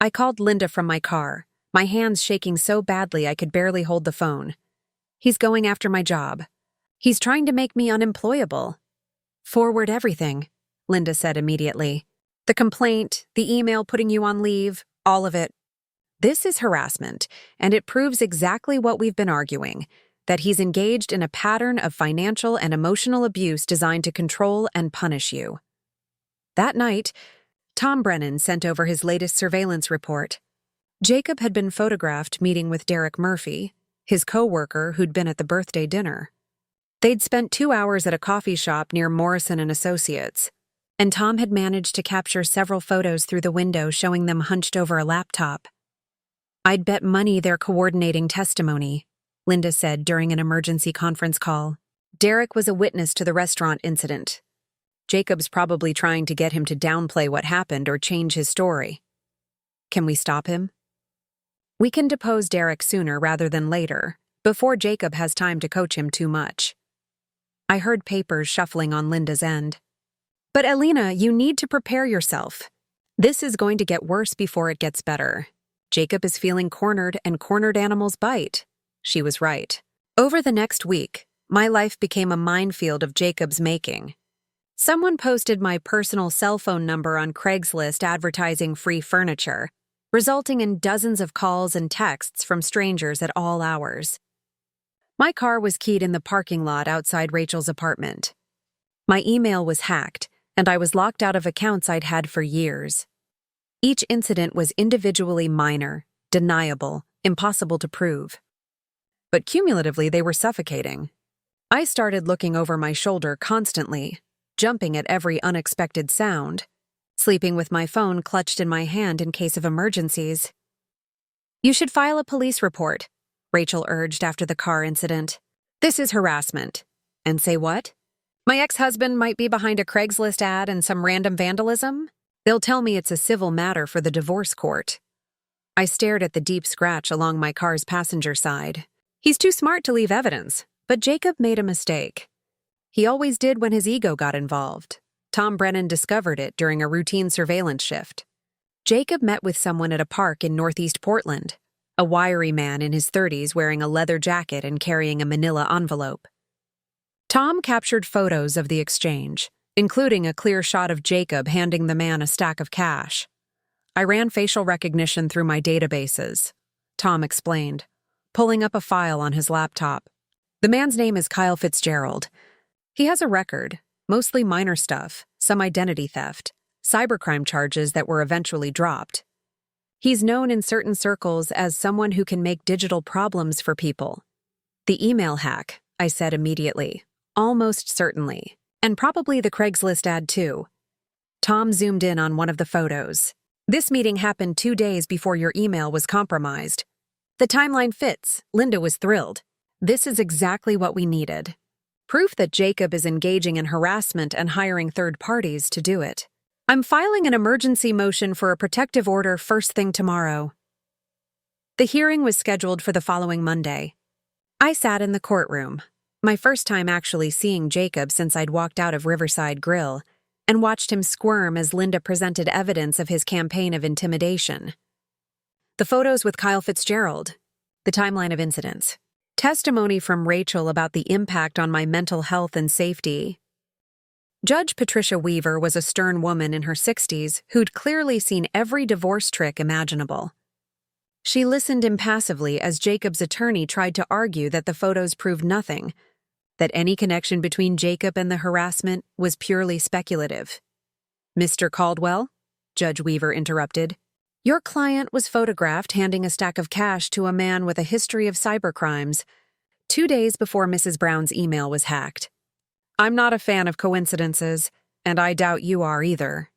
I called Linda from my car, my hands shaking so badly I could barely hold the phone. He's going after my job. He's trying to make me unemployable. Forward everything. Linda said immediately. The complaint, the email putting you on leave, all of it. This is harassment, and it proves exactly what we've been arguing, that he's engaged in a pattern of financial and emotional abuse designed to control and punish you. That night, Tom Brennan sent over his latest surveillance report. Jacob had been photographed meeting with Derek Murphy, his co-worker who'd been at the birthday dinner. They'd spent 2 hours at a coffee shop near Morrison and Associates, and Tom had managed to capture several photos through the window showing them hunched over a laptop. I'd bet money they're coordinating testimony, Linda said during an emergency conference call. Derek was a witness to the restaurant incident. Jacob's probably trying to get him to downplay what happened or change his story. Can we stop him? We can depose Derek sooner rather than later, before Jacob has time to coach him too much. I heard papers shuffling on Linda's end. But Alina, you need to prepare yourself. This is going to get worse before it gets better. Jacob is feeling cornered, and cornered animals bite. She was right. Over the next week, my life became a minefield of Jacob's making. Someone posted my personal cell phone number on Craigslist advertising free furniture, resulting in dozens of calls and texts from strangers at all hours. My car was keyed in the parking lot outside Rachel's apartment. My email was hacked, and I was locked out of accounts I'd had for years. Each incident was individually minor, deniable, impossible to prove. But cumulatively, they were suffocating. I started looking over my shoulder constantly, jumping at every unexpected sound, sleeping with my phone clutched in my hand in case of emergencies. You should file a police report, Rachel urged after the car incident. This is harassment. And say what? My ex-husband might be behind a Craigslist ad and some random vandalism? They'll tell me it's a civil matter for the divorce court. I stared at the deep scratch along my car's passenger side. He's too smart to leave evidence, but Jacob made a mistake. He always did when his ego got involved. Tom Brennan discovered it during a routine surveillance shift. Jacob met with someone at a park in Northeast Portland, a wiry man in his 30s wearing a leather jacket and carrying a manila envelope. Tom captured photos of the exchange, including a clear shot of Jacob handing the man a stack of cash. I ran facial recognition through my databases, Tom explained, pulling up a file on his laptop. The man's name is Kyle Fitzgerald. He has a record, mostly minor stuff, some identity theft, cybercrime charges that were eventually dropped. He's known in certain circles as someone who can make digital problems for people. The email hack, I said immediately, almost certainly. And probably the Craigslist ad too. Tom zoomed in on one of the photos. This meeting happened 2 days before your email was compromised. The timeline fits. Linda was thrilled. This is exactly what we needed. Proof that Jacob is engaging in harassment and hiring third parties to do it. I'm filing an emergency motion for a protective order first thing tomorrow. The hearing was scheduled for the following Monday. I sat in the courtroom, my first time actually seeing Jacob since I'd walked out of Riverside Grill, and watched him squirm as Linda presented evidence of his campaign of intimidation. The photos with Kyle Fitzgerald, the timeline of incidents, testimony from Rachel about the impact on my mental health and safety. Judge Patricia Weaver was a stern woman in her 60s who'd clearly seen every divorce trick imaginable. She listened impassively as Jacob's attorney tried to argue that the photos proved nothing, that any connection between Jacob and the harassment was purely speculative. Mr. Caldwell, Judge Weaver interrupted, your client was photographed handing a stack of cash to a man with a history of cybercrimes 2 days before Mrs. Brown's email was hacked. I'm not a fan of coincidences, and I doubt you are either.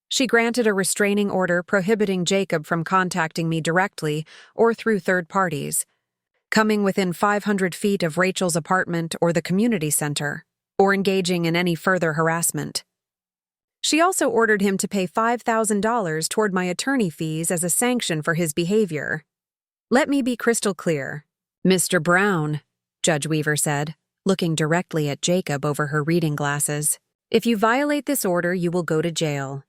She granted a restraining order prohibiting Jacob from contacting me directly or through third parties, coming within 500 feet of Rachel's apartment or the community center, or engaging in any further harassment. She also ordered him to pay $5,000 toward my attorney fees as a sanction for his behavior. Let me be crystal clear. Mr. Brown, Judge Weaver said, looking directly at Jacob over her reading glasses, if you violate this order, you will go to jail.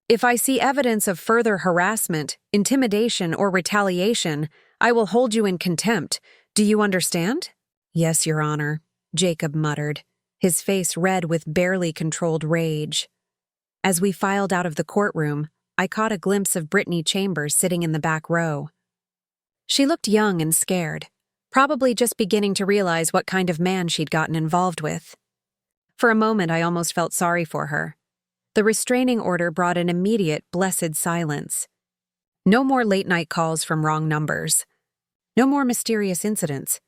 If I see evidence of further harassment, intimidation, or retaliation, I will hold you in contempt. Do you understand? Yes, Your Honor, Jacob muttered, his face red with barely controlled rage. As we filed out of the courtroom, I caught a glimpse of Brittany Chambers sitting in the back row. She looked young and scared, probably just beginning to realize what kind of man she'd gotten involved with. For a moment, I almost felt sorry for her. The restraining order brought an immediate, blessed silence. No more late-night calls from wrong numbers. No more mysterious incidents.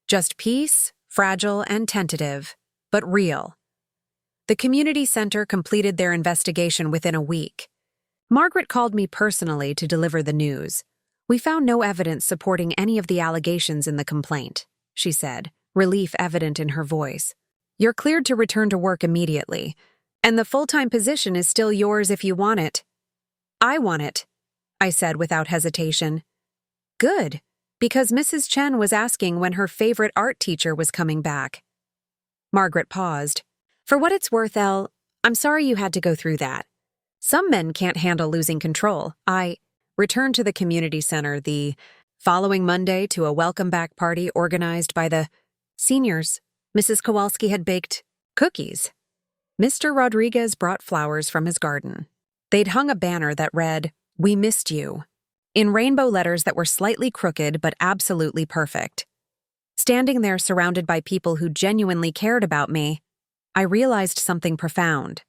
Just peace, fragile and tentative, but real. The community center completed their investigation within a week. Margaret called me personally to deliver the news. We found no evidence supporting any of the allegations in the complaint, she said, relief evident in her voice. You're cleared to return to work immediately, and the full-time position is still yours if you want it. I want it, I said without hesitation. Good, because Mrs. Chen was asking when her favorite art teacher was coming back. Margaret paused. For what it's worth, Elle, I'm sorry you had to go through that. Some men can't handle losing control. I returned to the community center the following Monday to a welcome-back party organized by the seniors. Mrs. Kowalski had baked cookies. Mr. Rodriguez brought flowers from his garden. They'd hung a banner that read, "We missed you," in rainbow letters that were slightly crooked but absolutely perfect. Standing there surrounded by people who genuinely cared about me, I realized something profound.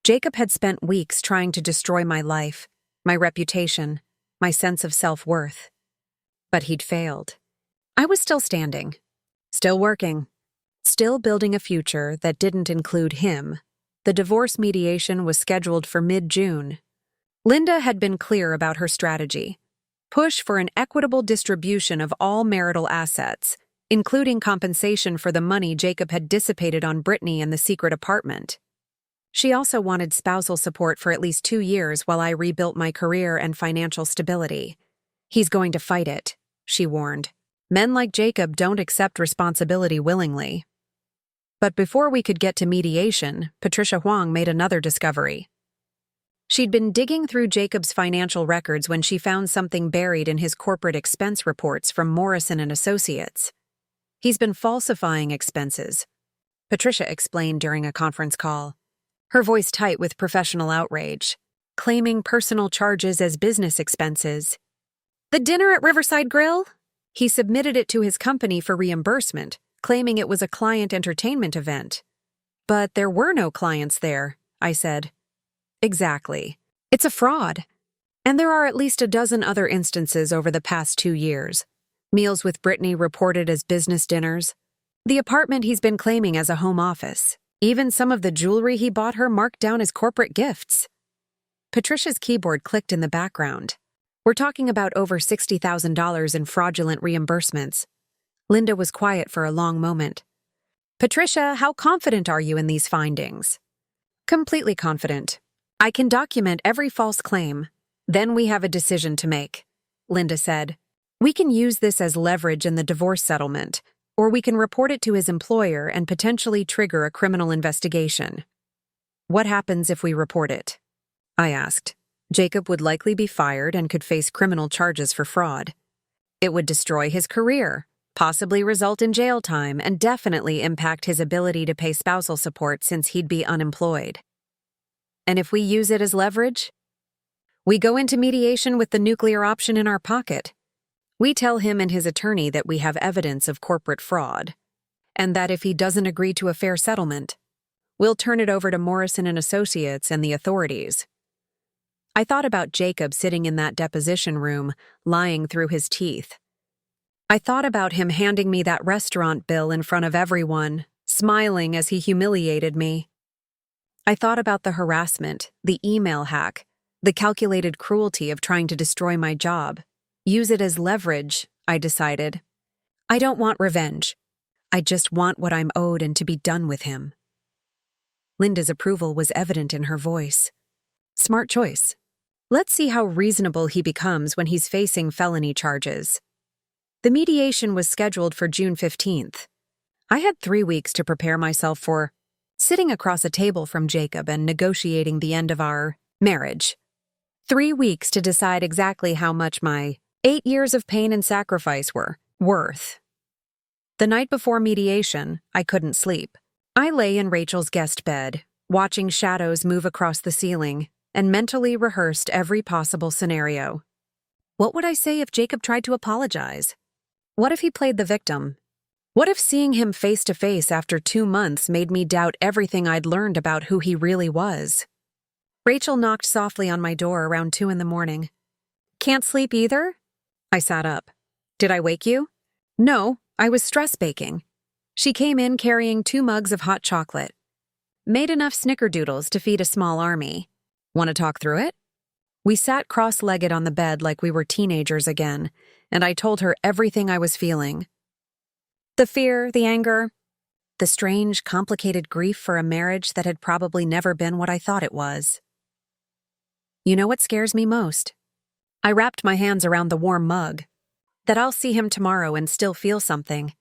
Jacob had spent weeks trying to destroy my life, my reputation, my sense of self-worth. But he'd failed. I was still standing, still working, still building a future that didn't include him. The divorce mediation was scheduled for mid-June. Linda had been clear about her strategy. Push for an equitable distribution of all marital assets, including compensation for the money Jacob had dissipated on Brittany and the secret apartment. She also wanted spousal support for at least 2 years while I rebuilt my career and financial stability. He's going to fight it, she warned. Men like Jacob don't accept responsibility willingly. But before we could get to mediation, Patricia Huang made another discovery. She'd been digging through Jacob's financial records when she found something buried in his corporate expense reports from Morrison & Associates. He's been falsifying expenses, Patricia explained during a conference call, her voice tight with professional outrage, claiming personal charges as business expenses. The dinner at Riverside Grill? He submitted it to his company for reimbursement, claiming it was a client entertainment event. But there were no clients there, I said. Exactly. It's a fraud. And there are at least a dozen other instances over the past 2 years. Meals with Brittany reported as business dinners. The apartment he's been claiming as a home office. Even some of the jewelry he bought her marked down as corporate gifts. Patricia's keyboard clicked in the background. We're talking about over $60,000 in fraudulent reimbursements. Linda was quiet for a long moment. Patricia, how confident are you in these findings? Completely confident. I can document every false claim. Then we have a decision to make, Linda said. We can use this as leverage in the divorce settlement, or we can report it to his employer and potentially trigger a criminal investigation. What happens if we report it? I asked. Jacob would likely be fired and could face criminal charges for fraud. It would destroy his career, possibly result in jail time, and definitely impact his ability to pay spousal support since he'd be unemployed. And if we use it as leverage? We go into mediation with the nuclear option in our pocket. We tell him and his attorney that we have evidence of corporate fraud, and that if he doesn't agree to a fair settlement, we'll turn it over to Morrison & Associates and the authorities. I thought about Jacob sitting in that deposition room, lying through his teeth. I thought about him handing me that restaurant bill in front of everyone, smiling as he humiliated me. I thought about the harassment, the email hack, the calculated cruelty of trying to destroy my job. Use it as leverage, I decided. I don't want revenge. I just want what I'm owed and to be done with him. Linda's approval was evident in her voice. Smart choice. Let's see how reasonable he becomes when he's facing felony charges. The mediation was scheduled for June 15th. I had 3 weeks to prepare myself for sitting across a table from Jacob and negotiating the end of our marriage. 3 weeks to decide exactly how much my 8 years of pain and sacrifice were worth. The night before mediation, I couldn't sleep. I lay in Rachel's guest bed, watching shadows move across the ceiling, and mentally rehearsed every possible scenario. What would I say if Jacob tried to apologize? What if he played the victim? What if seeing him face to face after 2 months made me doubt everything I'd learned about who he really was? Rachel knocked softly on my door around 2 in the morning. "Can't sleep either?" I sat up. "Did I wake you?" "No, I was stress baking." She came in carrying 2 mugs of hot chocolate. "Made enough snickerdoodles to feed a small army. Want to talk through it?" We sat cross-legged on the bed like we were teenagers again, and I told her everything I was feeling. The fear, the anger, the strange, complicated grief for a marriage that had probably never been what I thought it was. "You know what scares me most?" I wrapped my hands around the warm mug. "That I'll see him tomorrow and still feel something.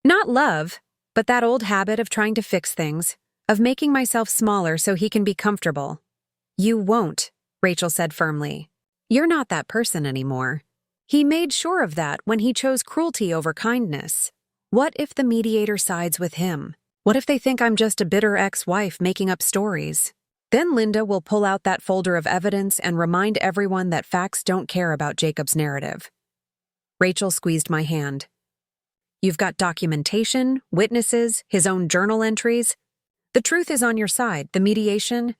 Not love, but that old habit of trying to fix things, of making myself smaller so he can be comfortable." "You won't," Rachel said firmly. "You're not that person anymore." He made sure of that when he chose cruelty over kindness. What if the mediator sides with him? What if they think I'm just a bitter ex-wife making up stories? Then Linda will pull out that folder of evidence and remind everyone that facts don't care about Jacob's narrative. Rachel squeezed my hand. "You've got documentation, witnesses, his own journal entries. The truth is on your side. The mediation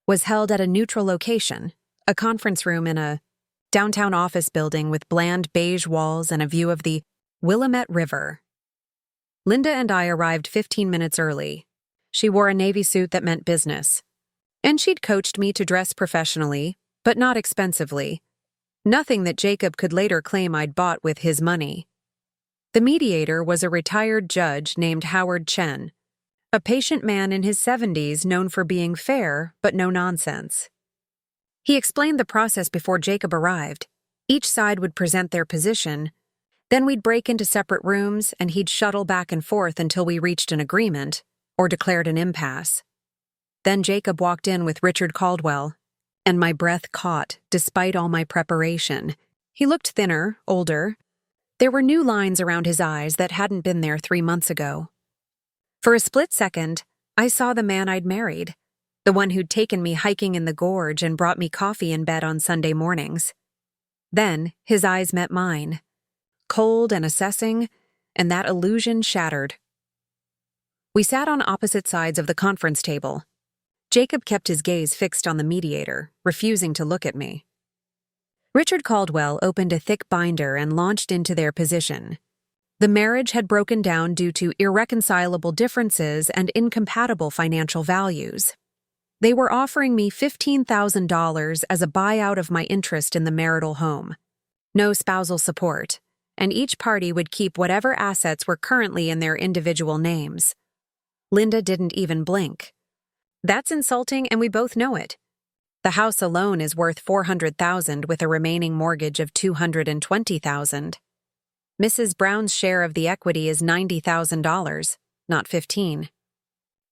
was held at a neutral location, a conference room in a downtown office building with bland beige walls and a view of the Willamette River." Linda and I arrived 15 minutes early. She wore a navy suit that meant business. And she'd coached me to dress professionally, but not expensively. Nothing that Jacob could later claim I'd bought with his money. The mediator was a retired judge named Howard Chen, a patient man in his 70s known for being fair but no nonsense. He explained the process before Jacob arrived. Each side would present their position. Then we'd break into separate rooms and he'd shuttle back and forth until we reached an agreement or declared an impasse. Then Jacob walked in with Richard Caldwell, and my breath caught despite all my preparation. He looked thinner, older. There were new lines around his eyes that hadn't been there 3 months ago. For a split second, I saw the man I'd married, the one who'd taken me hiking in the gorge and brought me coffee in bed on Sunday mornings. Then his eyes met mine, cold and assessing, and that illusion shattered. We sat on opposite sides of the conference table. Jacob kept his gaze fixed on the mediator, refusing to look at me. Richard Caldwell opened a thick binder and launched into their position. The marriage had broken down due to irreconcilable differences and incompatible financial values. They were offering me $15,000 as a buyout of my interest in the marital home. No spousal support, and each party would keep whatever assets were currently in their individual names. Linda didn't even blink. "That's insulting, and we both know it. The house alone is worth $400,000 with a remaining mortgage of $220,000. Mrs. Brown's share of the equity is $90,000, not $15,000.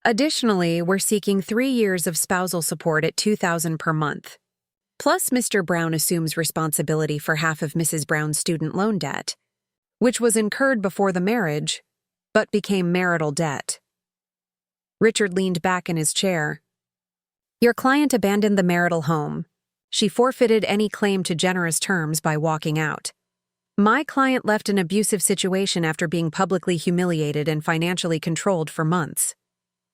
Additionally, we're seeking 3 years of spousal support at $2,000 per month. Plus, Mr. Brown assumes responsibility for half of Mrs. Brown's student loan debt, which was incurred before the marriage, but became marital debt." Richard leaned back in his chair. "Your client abandoned the marital home. She forfeited any claim to generous terms by walking out. My client left an abusive situation after being publicly humiliated and financially controlled for months."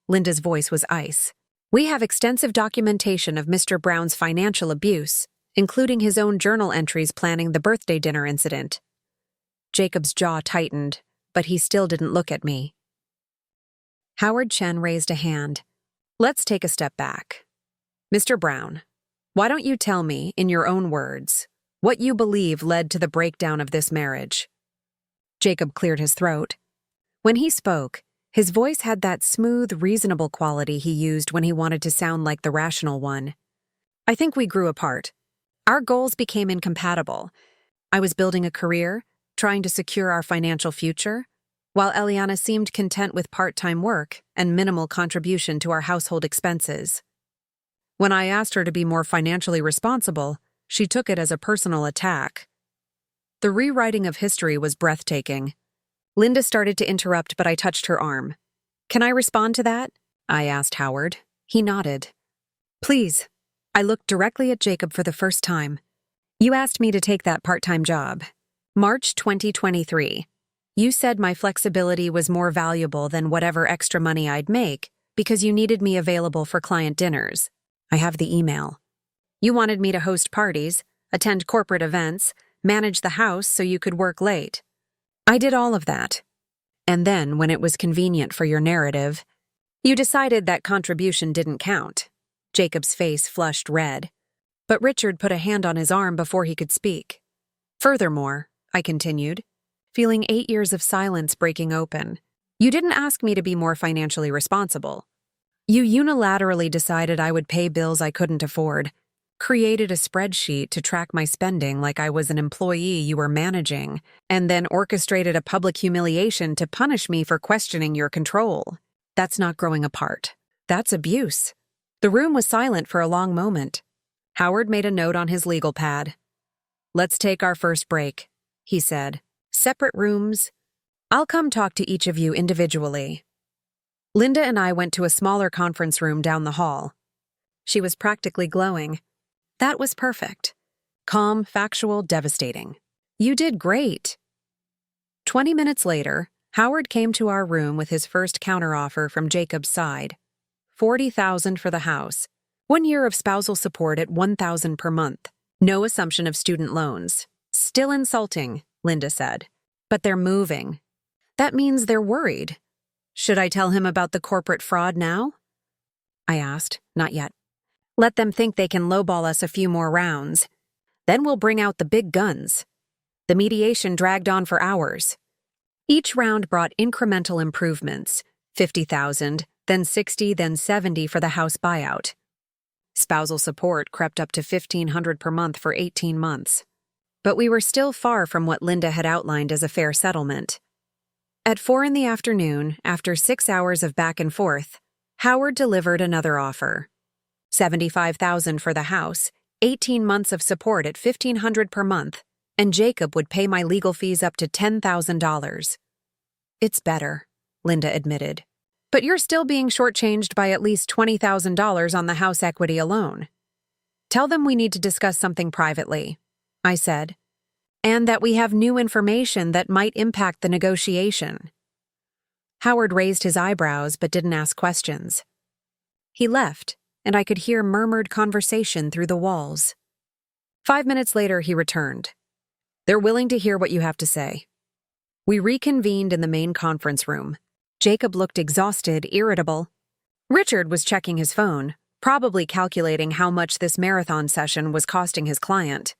Linda's voice was ice. "We have extensive documentation of Mr. Brown's financial abuse, including his own journal entries planning the birthday dinner incident." Jacob's jaw tightened, but he still didn't look at me. Howard Chen raised a hand. "Let's take a step back. Mr. Brown, why don't you tell me, in your own words, what you believe led to the breakdown of this marriage?" Jacob cleared his throat. When he spoke, his voice had that smooth, reasonable quality he used when he wanted to sound like the rational one. "I think we grew apart. Our goals became incompatible. I was building a career, trying to secure our financial future, while Eliana seemed content with part-time work and minimal contribution to our household expenses. When I asked her to be more financially responsible, she took it as a personal attack. The rewriting of history was breathtaking. Linda started to interrupt, but I touched her arm. "Can I respond to that?" I asked Howard. He nodded. Please. I looked directly at Jacob for the first time. You asked me to take that part-time job. March 2023. You said my flexibility was more valuable than whatever extra money I'd make because you needed me available for client dinners. I have the email. You wanted me to host parties, attend corporate events, manage the house so you could work late. I did all of that. And then, when it was convenient for your narrative, you decided that contribution didn't count. Jacob's face flushed red. But Richard put a hand on his arm before he could speak. Furthermore, I continued, feeling 8 years of silence breaking open, you didn't ask me to be more financially responsible. You unilaterally decided I would pay bills I couldn't afford, created a spreadsheet to track my spending like I was an employee you were managing, and then orchestrated a public humiliation to punish me for questioning your control. That's not growing apart. That's abuse. The room was silent for a long moment. Howard made a note on his legal pad. Let's take our first break, he said. Separate rooms. I'll come talk to each of you individually. Linda and I went to a smaller conference room down the hall. She was practically glowing. That was perfect. Calm, factual, devastating. You did great. 20 minutes later, Howard came to our room with his first counteroffer from Jacob's side. $40,000 for the house. 1 year of spousal support at $1,000 per month. No assumption of student loans. Still insulting, Linda said. But they're moving. That means they're worried. Should I tell him about the corporate fraud now? I asked. Not yet. Let them think they can lowball us a few more rounds. Then we'll bring out the big guns. The mediation dragged on for hours. Each round brought incremental improvements. $50,000, then $60,000, then $70,000 for the house buyout. Spousal support crept up to $1,500 per month for 18 months. But we were still far from what Linda had outlined as a fair settlement. At 4 p.m, after 6 hours of back and forth, Howard delivered another offer. $75,000 for the house, 18 months of support at $1,500 per month, and Jacob would pay my legal fees up to $10,000. It's better, Linda admitted. But you're still being shortchanged by at least $20,000 on the house equity alone. Tell them we need to discuss something privately, I said, and that we have new information that might impact the negotiation. Howard raised his eyebrows but didn't ask questions. He left, and I could hear murmured conversation through the walls. 5 minutes later, he returned. They're willing to hear what you have to say. We reconvened in the main conference room. Jacob looked exhausted, irritable. Richard was checking his phone, probably calculating how much this marathon session was costing his client.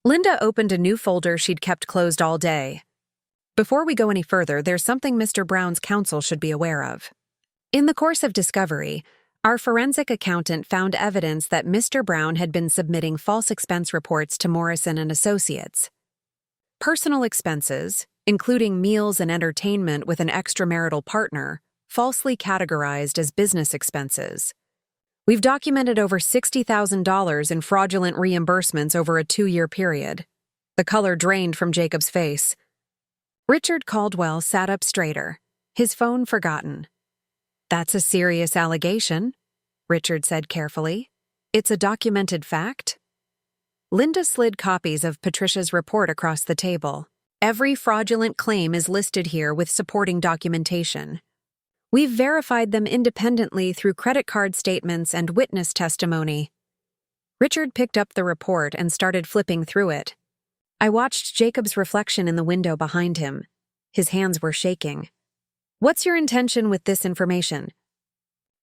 Linda opened a new folder she'd kept closed all day. Before we go any further, there's something Mr. Brown's counsel should be aware of. In the course of discovery, our forensic accountant found evidence that Mr. Brown had been submitting false expense reports to Morrison and Associates. Personal expenses, including meals and entertainment with an extramarital partner, falsely categorized as business expenses. We've documented over $60,000 in fraudulent reimbursements over a 2-year period. The color drained from Jacob's face. Richard Caldwell sat up straighter, his phone forgotten. That's a serious allegation, Richard said carefully. It's a documented fact. Linda slid copies of Patricia's report across the table. Every fraudulent claim is listed here with supporting documentation. We've verified them independently through credit card statements and witness testimony. Richard picked up the report and started flipping through it. I watched Jacob's reflection in the window behind him. His hands were shaking. What's your intention with this information?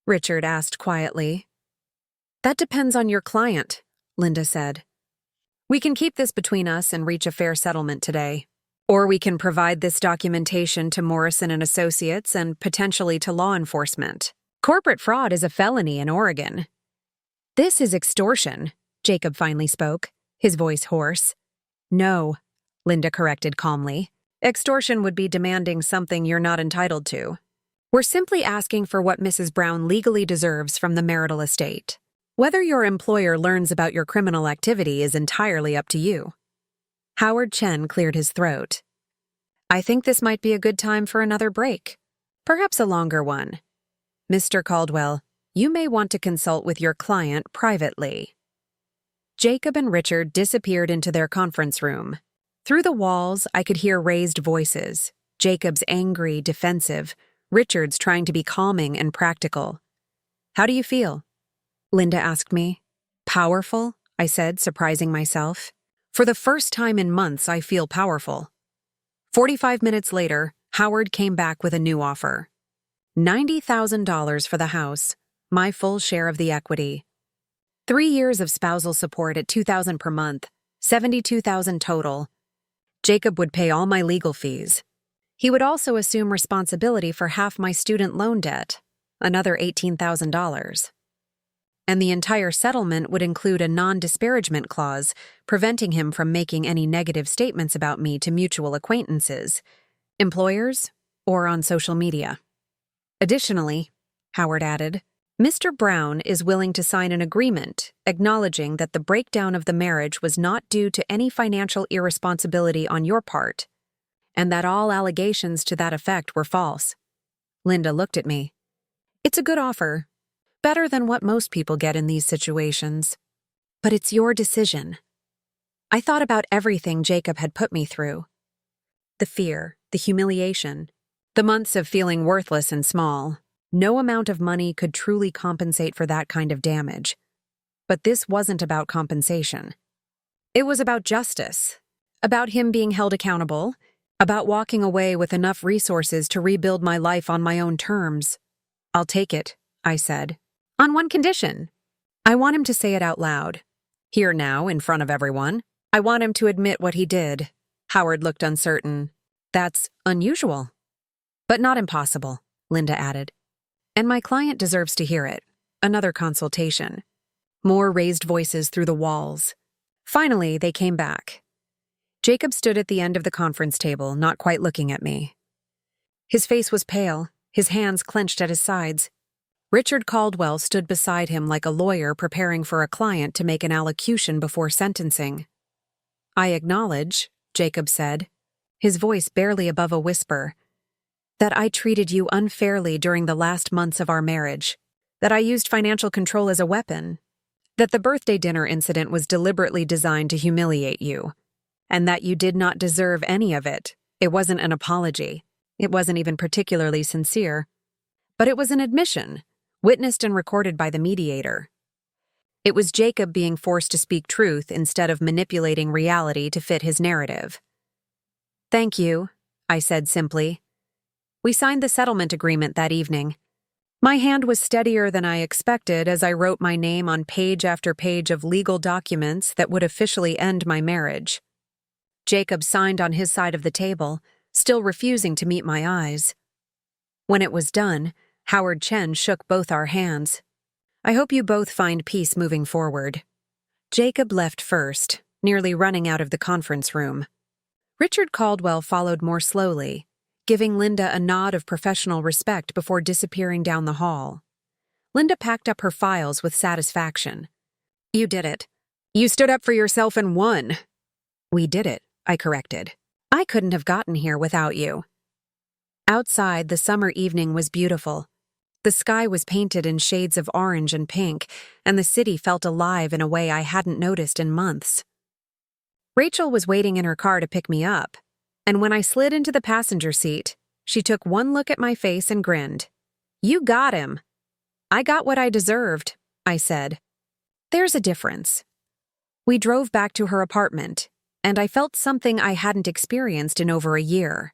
Richard asked quietly. That depends on your client, Linda said. We can keep this between us and reach a fair settlement today. Or we can provide this documentation to Morrison and Associates and potentially to law enforcement. Corporate fraud is a felony in Oregon. This is extortion, Jacob finally spoke, his voice hoarse. No, Linda corrected calmly. Extortion would be demanding something you're not entitled to. We're simply asking for what Mrs. Brown legally deserves from the marital estate. Whether your employer learns about your criminal activity is entirely up to you. Howard Chen cleared his throat. I think this might be a good time for another break. Perhaps a longer one. Mr. Caldwell, You may want to consult with your client privately." Jacob and Richard disappeared into their conference room. Through the walls, I could hear raised voices. Jacob's angry, defensive, Richard's trying to be calming and practical. "How do you feel?" Linda asked me. "Powerful," I said, surprising myself. "For the first time in months, I feel powerful." 45 minutes later, Howard came back with a new offer. $90,000 for the house, my full share of the equity. 3 years of spousal support at $2,000 per month, $72,000 total. Jacob would pay all my legal fees. He would also assume responsibility for half my student loan debt, another $18,000. And the entire settlement would include a non-disparagement clause, preventing him from making any negative statements about me to mutual acquaintances, employers, or on social media. Additionally, Howard added, Mr. Brown is willing to sign an agreement acknowledging that the breakdown of the marriage was not due to any financial irresponsibility on your part, and that all allegations to that effect were false. Linda looked at me. It's a good offer, better than what most people get in these situations. But it's your decision. I thought about everything Jacob had put me through. The fear, the humiliation, the months of feeling worthless and small. No amount of money could truly compensate for that kind of damage. But this wasn't about compensation. It was about justice, about him being held accountable, about walking away with enough resources to rebuild my life on my own terms. I'll take it, I said. On one condition. I want him to say it out loud. Here now, in front of everyone. I want him to admit what he did. Howard looked uncertain. That's unusual. But not impossible, Linda added. And my client deserves to hear it. Another consultation. More raised voices through the walls. Finally, they came back. Jacob stood at the end of the conference table, not quite looking at me. His face was pale, his hands clenched at his sides. Richard Caldwell stood beside him like a lawyer preparing for a client to make an allocution before sentencing. I acknowledge, Jacob said, his voice barely above a whisper, that I treated you unfairly during the last months of our marriage, that I used financial control as a weapon, that the birthday dinner incident was deliberately designed to humiliate you, and that you did not deserve any of it. It wasn't an apology. It wasn't even particularly sincere. But it was an admission, witnessed and recorded by the mediator. It was Jacob being forced to speak truth instead of manipulating reality to fit his narrative. Thank you, I said simply. We signed the settlement agreement that evening. My hand was steadier than I expected as I wrote my name on page after page of legal documents that would officially end my marriage. Jacob signed on his side of the table, still refusing to meet my eyes. When it was done, Howard Chen shook both our hands. I hope you both find peace moving forward. Jacob left first, nearly running out of the conference room. Richard Caldwell followed more slowly, giving Linda a nod of professional respect before disappearing down the hall. Linda packed up her files with satisfaction. You did it. You stood up for yourself and won. We did it, I corrected. I couldn't have gotten here without you. Outside, the summer evening was beautiful. The sky was painted in shades of orange and pink, and the city felt alive in a way I hadn't noticed in months. Rachel was waiting in her car to pick me up, and when I slid into the passenger seat, she took one look at my face and grinned. You got him. I got what I deserved, I said. There's a difference. We drove back to her apartment, and I felt something I hadn't experienced in over a year.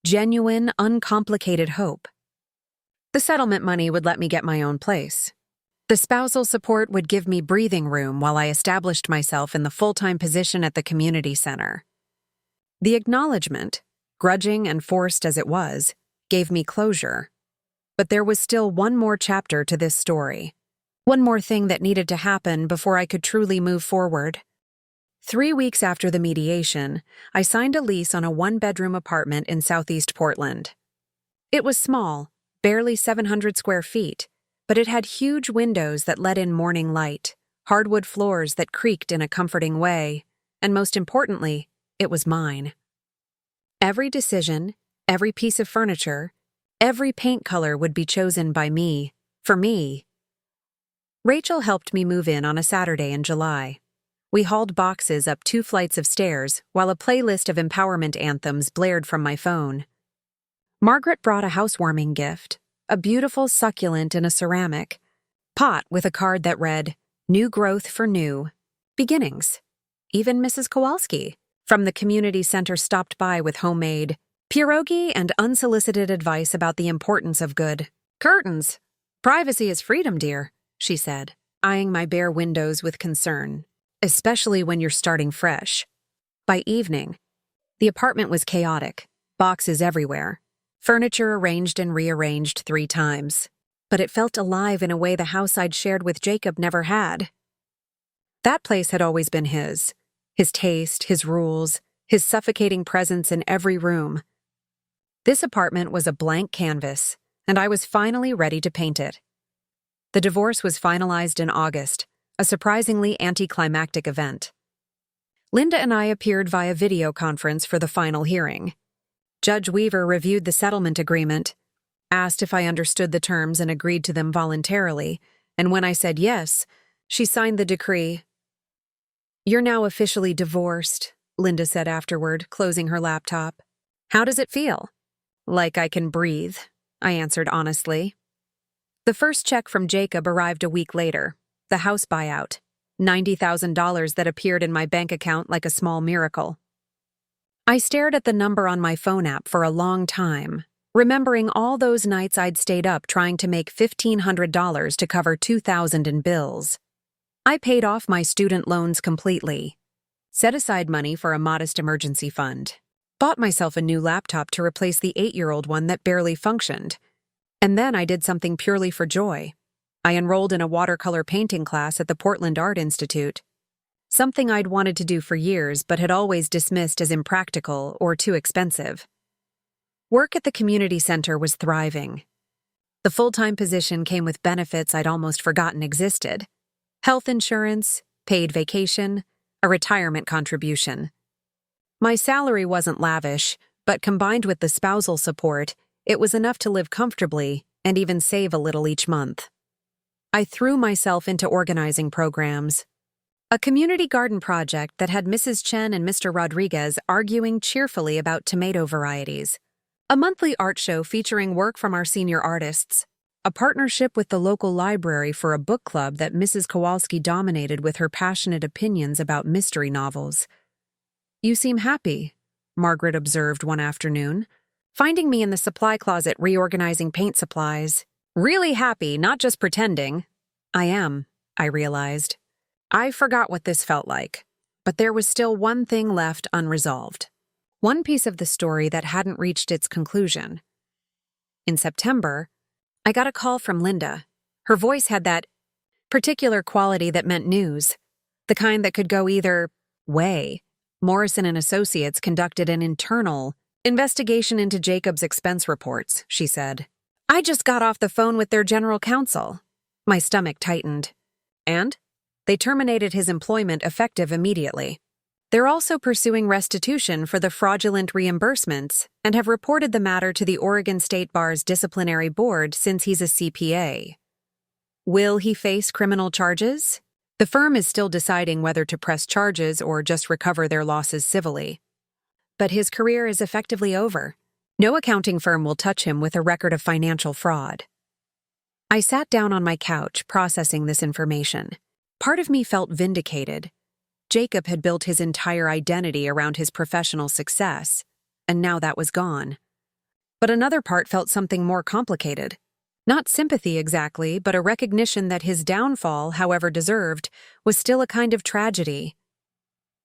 Genuine, uncomplicated hope. The settlement money would let me get my own place. The spousal support would give me breathing room while I established myself in the full-time position at the community center. The acknowledgement, grudging and forced as it was, gave me closure. But there was still one more chapter to this story. One more thing that needed to happen before I could truly move forward. 3 weeks after the mediation, I signed a lease on a one-bedroom apartment in Southeast Portland. It was small, barely 700 square feet, but it had huge windows that let in morning light, hardwood floors that creaked in a comforting way, and most importantly, it was mine. Every decision, every piece of furniture, every paint color would be chosen by me, for me, Rachel helped me move in on a Saturday in July. We hauled boxes up 2 flights of stairs while a playlist of empowerment anthems blared from my phone. Margaret brought a housewarming gift, a beautiful succulent in a ceramic pot with a card that read, "New growth for new beginnings." Even Mrs. Kowalski from the community center stopped by with homemade pierogi and unsolicited advice about the importance of good curtains. "Privacy is freedom, dear," she said, eyeing my bare windows with concern, especially when you're starting fresh. By evening, the apartment was chaotic, boxes everywhere, furniture arranged and rearranged 3 times. But it felt alive in a way the house I'd shared with Jacob never had. That place had always been his taste, his rules, his suffocating presence in every room. This apartment was a blank canvas, and I was finally ready to paint it. The divorce was finalized in August, a surprisingly anticlimactic event. Linda and I appeared via video conference for the final hearing. Judge Weaver reviewed the settlement agreement, asked if I understood the terms and agreed to them voluntarily, and when I said yes, she signed the decree. "You're now officially divorced," Linda said afterward, closing her laptop. "How does it feel?" "Like I can breathe," I answered honestly. The first check from Jacob arrived a week later, the house buyout, $90,000 that appeared in my bank account like a small miracle. I stared at the number on my phone app for a long time, remembering all those nights I'd stayed up trying to make $1,500 to cover $2,000 in bills. I paid off my student loans completely, set aside money for a modest emergency fund, bought myself a new laptop to replace the 8-year-old one that barely functioned, and then I did something purely for joy. I enrolled in a watercolor painting class at the Portland Art Institute, something I'd wanted to do for years but had always dismissed as impractical or too expensive. Work at the community center was thriving. The full-time position came with benefits I'd almost forgotten existed: health insurance, paid vacation, a retirement contribution. My salary wasn't lavish, but combined with the spousal support, it was enough to live comfortably and even save a little each month. I threw myself into organizing programs. A community garden project that had Mrs. Chen and Mr. Rodriguez arguing cheerfully about tomato varieties. A monthly art show featuring work from our senior artists. A partnership with the local library for a book club that Mrs. Kowalski dominated with her passionate opinions about mystery novels. "You seem happy," Margaret observed one afternoon, finding me in the supply closet reorganizing paint supplies. "Really happy, not just pretending." "I am," I realized. I forgot what this felt like, but there was still one thing left unresolved. One piece of the story that hadn't reached its conclusion. In September, I got a call from Linda. Her voice had that particular quality that meant news, the kind that could go either way. Morrison and Associates conducted an internal investigation into Jacob's expense reports, she said. "I just got off the phone with their general counsel." My stomach tightened. "And?" "They terminated his employment effective immediately. They're also pursuing restitution for the fraudulent reimbursements and have reported the matter to the Oregon State Bar's disciplinary board since he's a CPA. Will he face criminal charges? The firm is still deciding whether to press charges or just recover their losses civilly. But his career is effectively over. No accounting firm will touch him with a record of financial fraud." I sat down on my couch, processing this information. Part of me felt vindicated. Jacob had built his entire identity around his professional success, and now that was gone. But another part felt something more complicated. Not sympathy exactly, but a recognition that his downfall, however deserved, was still a kind of tragedy.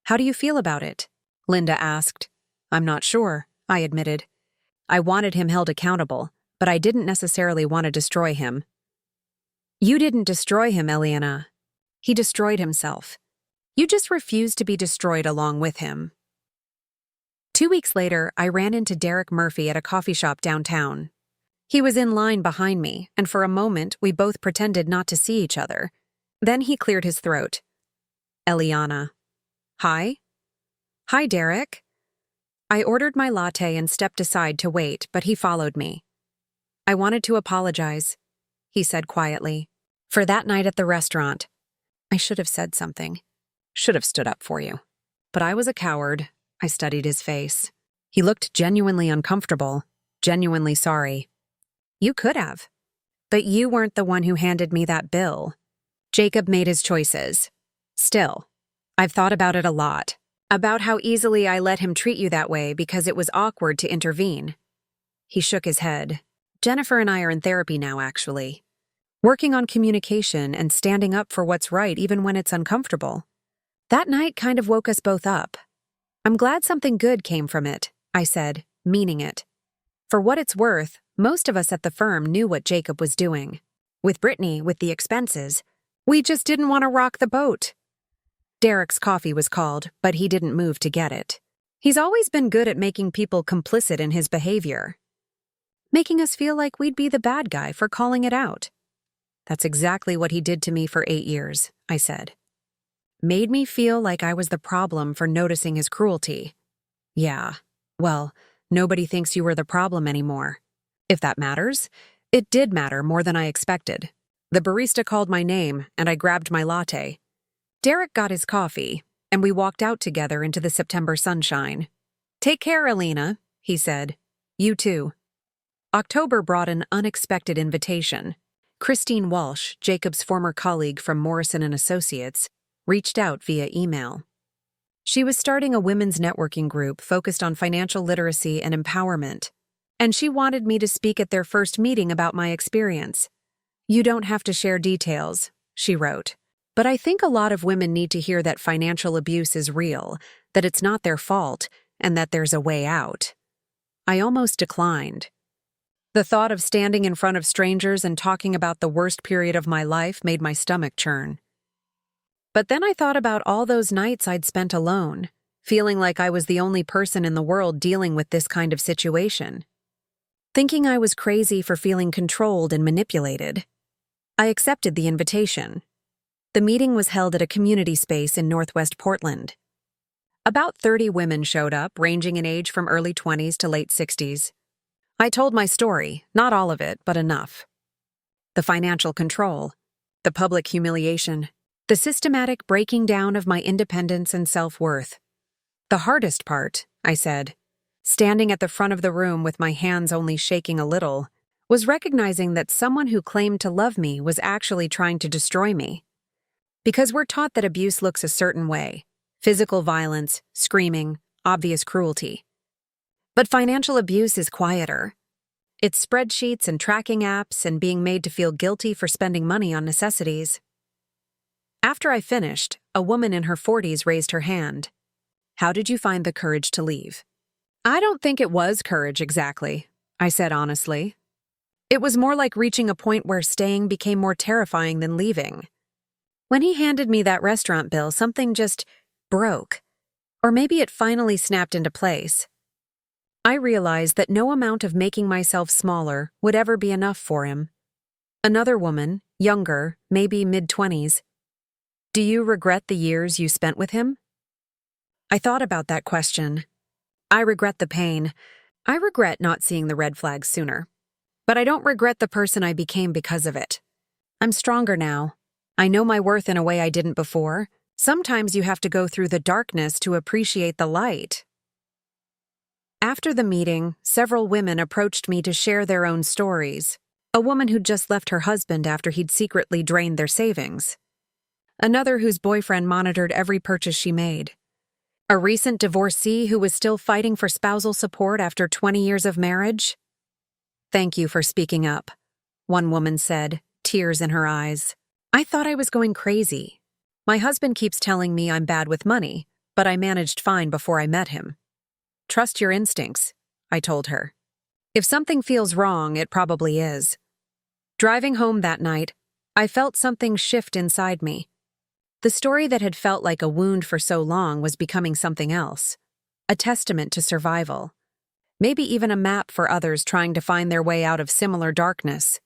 "How do you feel about it?" Linda asked. "I'm not sure," I admitted. I wanted him held accountable, but I didn't necessarily want to destroy him. "You didn't destroy him, Eliana. He destroyed himself. You just refused to be destroyed along with him." 2 weeks later, I ran into Derek Murphy at a coffee shop downtown. He was in line behind me, and for a moment, we both pretended not to see each other. Then he cleared his throat. "Eliana." "Hi?" "Hi, Derek." I ordered my latte and stepped aside to wait, but he followed me. "I wanted to apologize," he said quietly, For that night at the restaurant. I should have said something. Should have stood up for you. But I was a coward. I studied his face. He looked genuinely uncomfortable, genuinely sorry. You could have. But you weren't the one who handed me that bill. Jacob made his choices. Still, I've thought about it a lot. About how easily I let him treat you that way because it was awkward to intervene. He shook his head. Jennifer and I are in therapy now, actually. Working on communication and standing up for what's right even when it's uncomfortable. That night kind of woke us both up. I'm glad something good came from it, I said, meaning it. For what it's worth, most of us at the firm knew what Jacob was doing. With Brittany, with the expenses, we just didn't want to rock the boat. Derek's coffee was called, but he didn't move to get it. He's always been good at making people complicit in his behavior. Making us feel like we'd be the bad guy for calling it out. That's exactly what he did to me for 8 years, I said. Made me feel like I was the problem for noticing his cruelty. Yeah, well, nobody thinks you were the problem anymore. If that matters, it did matter more than I expected. The barista called my name, and I grabbed my latte. Derek got his coffee, and we walked out together into the September sunshine. Take care, Alina, he said. You too. October brought an unexpected invitation. Christine Walsh, Jacob's former colleague from Morrison & Associates, reached out via email. She was starting a women's networking group focused on financial literacy and empowerment, and she wanted me to speak at their first meeting about my experience. You don't have to share details, she wrote. But I think a lot of women need to hear that financial abuse is real, that it's not their fault, and that there's a way out. I almost declined. The thought of standing in front of strangers and talking about the worst period of my life made my stomach churn. But then I thought about all those nights I'd spent alone, feeling like I was the only person in the world dealing with this kind of situation. Thinking I was crazy for feeling controlled and manipulated. I accepted the invitation. The meeting was held at a community space in Northwest Portland. About 30 women showed up, ranging in age from early 20s to late 60s. I told my story, not all of it, but enough. The financial control, the public humiliation, the systematic breaking down of my independence and self-worth. The hardest part, I said, standing at the front of the room with my hands only shaking a little, was recognizing that someone who claimed to love me was actually trying to destroy me. Because we're taught that abuse looks a certain way: physical violence, screaming, obvious cruelty. But financial abuse is quieter. It's spreadsheets and tracking apps and being made to feel guilty for spending money on necessities. After I finished, a woman in her 40s raised her hand. How did you find the courage to leave? I don't think it was courage exactly, I said honestly. It was more like reaching a point where staying became more terrifying than leaving. When he handed me that restaurant bill, something just broke. Or maybe it finally snapped into place. I realized that no amount of making myself smaller would ever be enough for him. Another woman, younger, maybe mid-20s. Do you regret the years you spent with him? I thought about that question. I regret the pain. I regret not seeing the red flags sooner. But I don't regret the person I became because of it. I'm stronger now. I know my worth in a way I didn't before. Sometimes you have to go through the darkness to appreciate the light. After the meeting, several women approached me to share their own stories. A woman who'd just left her husband after he'd secretly drained their savings. Another whose boyfriend monitored every purchase she made. A recent divorcee who was still fighting for spousal support after 20 years of marriage. Thank you for speaking up, one woman said, tears in her eyes. I thought I was going crazy. My husband keeps telling me I'm bad with money, but I managed fine before I met him. Trust your instincts, I told her. If something feels wrong, it probably is. Driving home that night, I felt something shift inside me. The story that had felt like a wound for so long was becoming something else. A testament to survival. Maybe even a map for others trying to find their way out of similar darkness.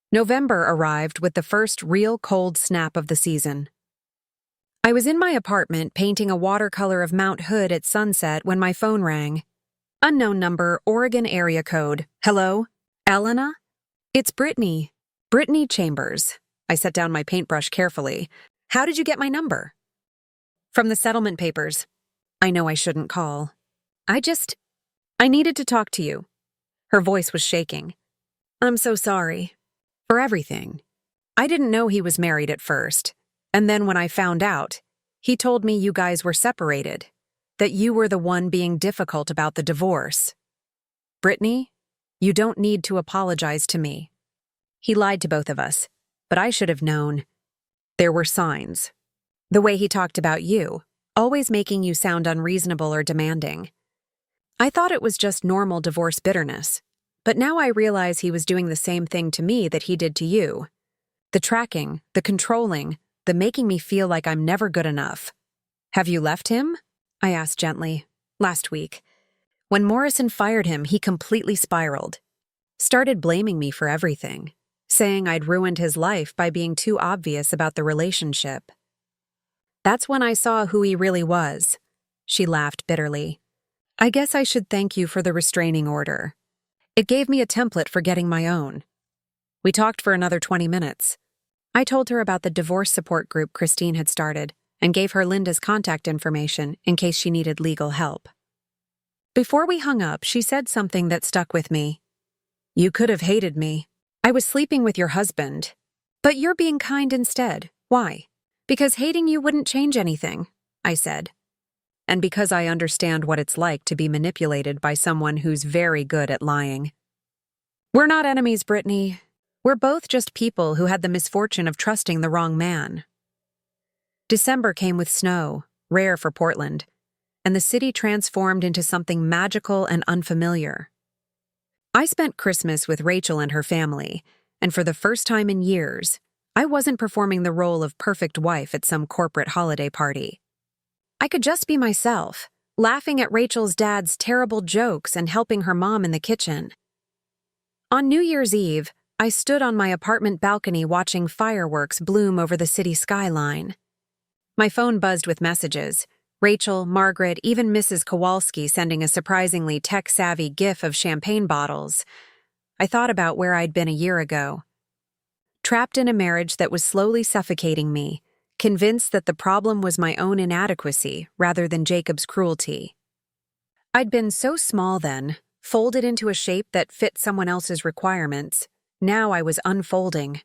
November arrived with the first real cold snap of the season. I was in my apartment painting a watercolor of Mount Hood at sunset when my phone rang. Unknown number, Oregon area code. Hello? Elena? It's Brittany. Brittany Chambers. I set down my paintbrush carefully. How did you get my number? From the settlement papers. I know I shouldn't call. I needed to talk to you. Her voice was shaking. I'm so sorry. For everything. I didn't know he was married at first. And then when I found out, he told me you guys were separated. That you were the one being difficult about the divorce. Brittany, you don't need to apologize to me. He lied to both of us, but I should have known. There were signs. The way he talked about you, always making you sound unreasonable or demanding. I thought it was just normal divorce bitterness, but now I realize he was doing the same thing to me that he did to you. The tracking, the controlling, the making me feel like I'm never good enough. Have you left him? I asked gently. Last week. When Morrison fired him, he completely spiraled. Started blaming me for everything, saying I'd ruined his life by being too obvious about the relationship. That's when I saw who he really was. She laughed bitterly. I guess I should thank you for the restraining order. It gave me a template for getting my own. We talked for another 20 minutes. I told her about the divorce support group Christine had started and gave her Linda's contact information in case she needed legal help. Before we hung up, she said something that stuck with me. You could have hated me. I was sleeping with your husband. But you're being kind instead. Why? Because hating you wouldn't change anything, I said. And because I understand what it's like to be manipulated by someone who's very good at lying. We're not enemies, Brittany. We're both just people who had the misfortune of trusting the wrong man. December came with snow, rare for Portland, and the city transformed into something magical and unfamiliar. I spent Christmas with Rachel and her family, and for the first time in years, I wasn't performing the role of perfect wife at some corporate holiday party. I could just be myself, laughing at Rachel's dad's terrible jokes and helping her mom in the kitchen. On New Year's Eve, I stood on my apartment balcony watching fireworks bloom over the city skyline. My phone buzzed with messages. Rachel, Margaret, even Mrs. Kowalski sending a surprisingly tech-savvy gif of champagne bottles. I thought about where I'd been a year ago. Trapped in a marriage that was slowly suffocating me, convinced that the problem was my own inadequacy rather than Jacob's cruelty. I'd been so small then, folded into a shape that fit someone else's requirements. Now I was unfolding,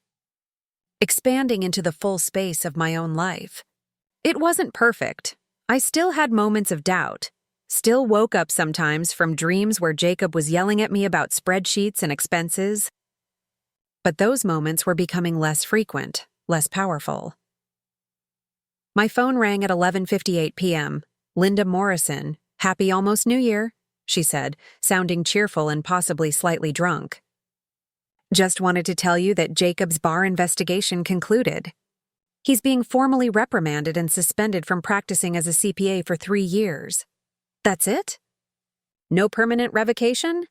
expanding into the full space of my own life. It wasn't perfect. I still had moments of doubt, still woke up sometimes from dreams where Jacob was yelling at me about spreadsheets and expenses. But those moments were becoming less frequent, less powerful. My phone rang at 11:58 p.m. Linda Morrison, "Happy almost New Year," she said, sounding cheerful and possibly slightly drunk. Just wanted to tell you that Jacob's bar investigation concluded. He's being formally reprimanded and suspended from practicing as a CPA for 3 years. That's it? No permanent revocation?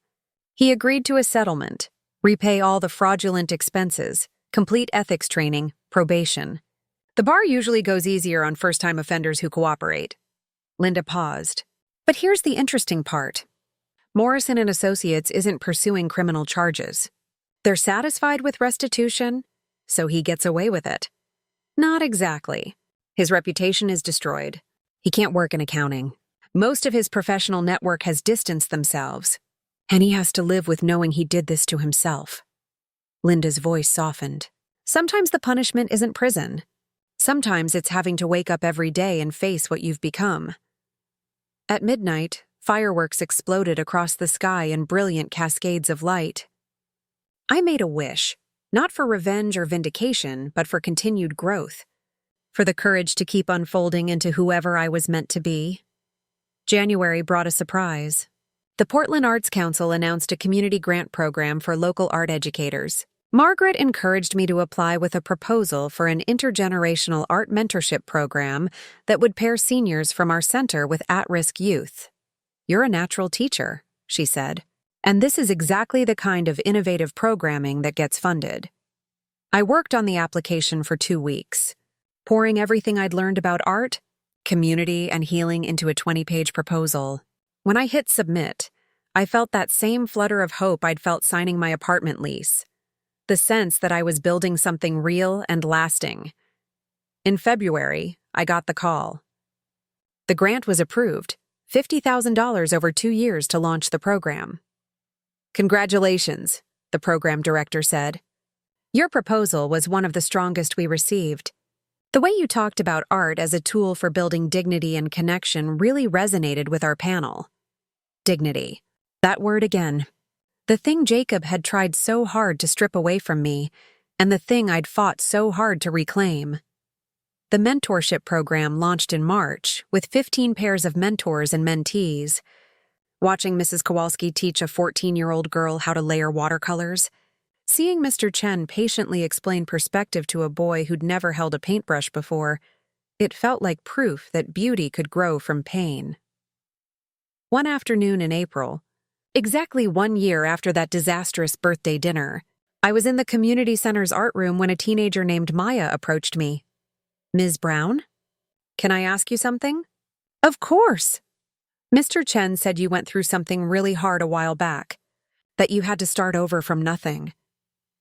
He agreed to a settlement, repay all the fraudulent expenses, complete ethics training, probation. The bar usually goes easier on first-time offenders who cooperate. Linda paused. But here's the interesting part. Morrison and Associates isn't pursuing criminal charges. They're satisfied with restitution, so he gets away with it. Not exactly. His reputation is destroyed. He can't work in accounting. Most of his professional network has distanced themselves, and he has to live with knowing he did this to himself. Linda's voice softened. Sometimes the punishment isn't prison. Sometimes it's having to wake up every day and face what you've become. At midnight, fireworks exploded across the sky in brilliant cascades of light. I made a wish, not for revenge or vindication, but for continued growth, for the courage to keep unfolding into whoever I was meant to be. January brought a surprise. The Portland Arts Council announced a community grant program for local art educators. Margaret encouraged me to apply with a proposal for an intergenerational art mentorship program that would pair seniors from our center with at-risk youth. You're a natural teacher, she said. And this is exactly the kind of innovative programming that gets funded. I worked on the application for 2 weeks, pouring everything I'd learned about art, community, and healing into a 20-page proposal. When I hit submit, I felt that same flutter of hope I'd felt signing my apartment lease. the sense that I was building something real and lasting. In February, I got the call. The grant was approved, $50,000 over 2 years to launch the program. "Congratulations," the program director said. "Your proposal was one of the strongest we received. The way you talked about art as a tool for building dignity and connection really resonated with our panel." Dignity. That word again. The thing Jacob had tried so hard to strip away from me, and the thing I'd fought so hard to reclaim. The mentorship program launched in March, with 15 pairs of mentors and mentees. Watching Mrs. Kowalski teach a 14-year-old girl how to layer watercolors, seeing Mr. Chen patiently explain perspective to a boy who'd never held a paintbrush before, it felt like proof that beauty could grow from pain. One afternoon in April, exactly 1 year after that disastrous birthday dinner, I was in the community center's art room when a teenager named Maya approached me. "Ms. Brown? Can I ask you something?" "Of course." "Mr. Chen said you went through something really hard a while back, that you had to start over from nothing."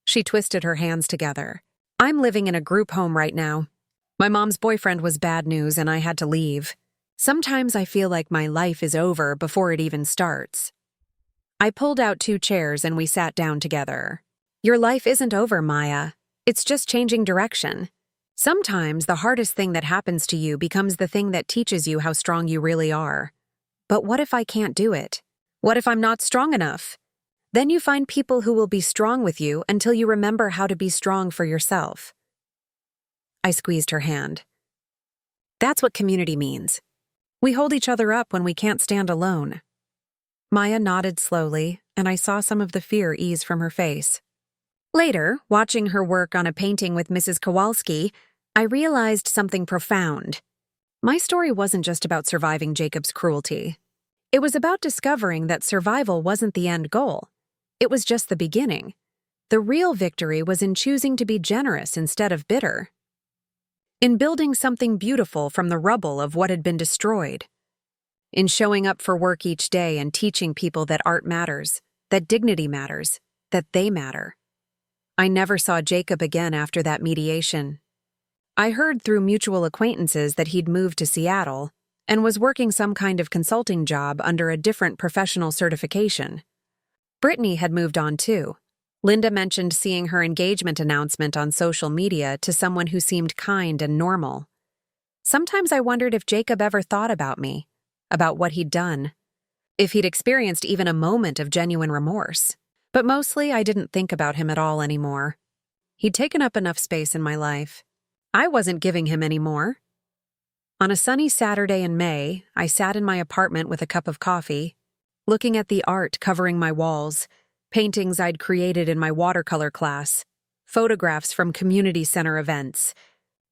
She twisted her hands together. "I'm living in a group home right now. My mom's boyfriend was bad news and I had to leave. Sometimes I feel like my life is over before it even starts." I pulled out 2 chairs and we sat down together. "Your life isn't over, Maya. It's just changing direction. Sometimes the hardest thing that happens to you becomes the thing that teaches you how strong you really are. But what if I can't do it? What if I'm not strong enough? Then you find people who will be strong with you until you remember how to be strong for yourself." I squeezed her hand. "That's what community means. We hold each other up when we can't stand alone." Maya nodded slowly, and I saw some of the fear ease from her face. Later, watching her work on a painting with Mrs. Kowalski, I realized something profound. My story wasn't just about surviving Jacob's cruelty. It was about discovering that survival wasn't the end goal. It was just the beginning. The real victory was in choosing to be generous instead of bitter. In building something beautiful from the rubble of what had been destroyed. In showing up for work each day and teaching people that art matters, that dignity matters, that they matter. I never saw Jacob again after that mediation. I heard through mutual acquaintances that he'd moved to Seattle and was working some kind of consulting job under a different professional certification. Brittany had moved on too. Linda mentioned seeing her engagement announcement on social media to someone who seemed kind and normal. Sometimes I wondered if Jacob ever thought about me, about what he'd done, if he'd experienced even a moment of genuine remorse. But mostly I didn't think about him at all anymore. He'd taken up enough space in my life. I wasn't giving him any more. On a sunny Saturday in May, I sat in my apartment with a cup of coffee, looking at the art covering my walls, paintings I'd created in my watercolor class, photographs from community center events,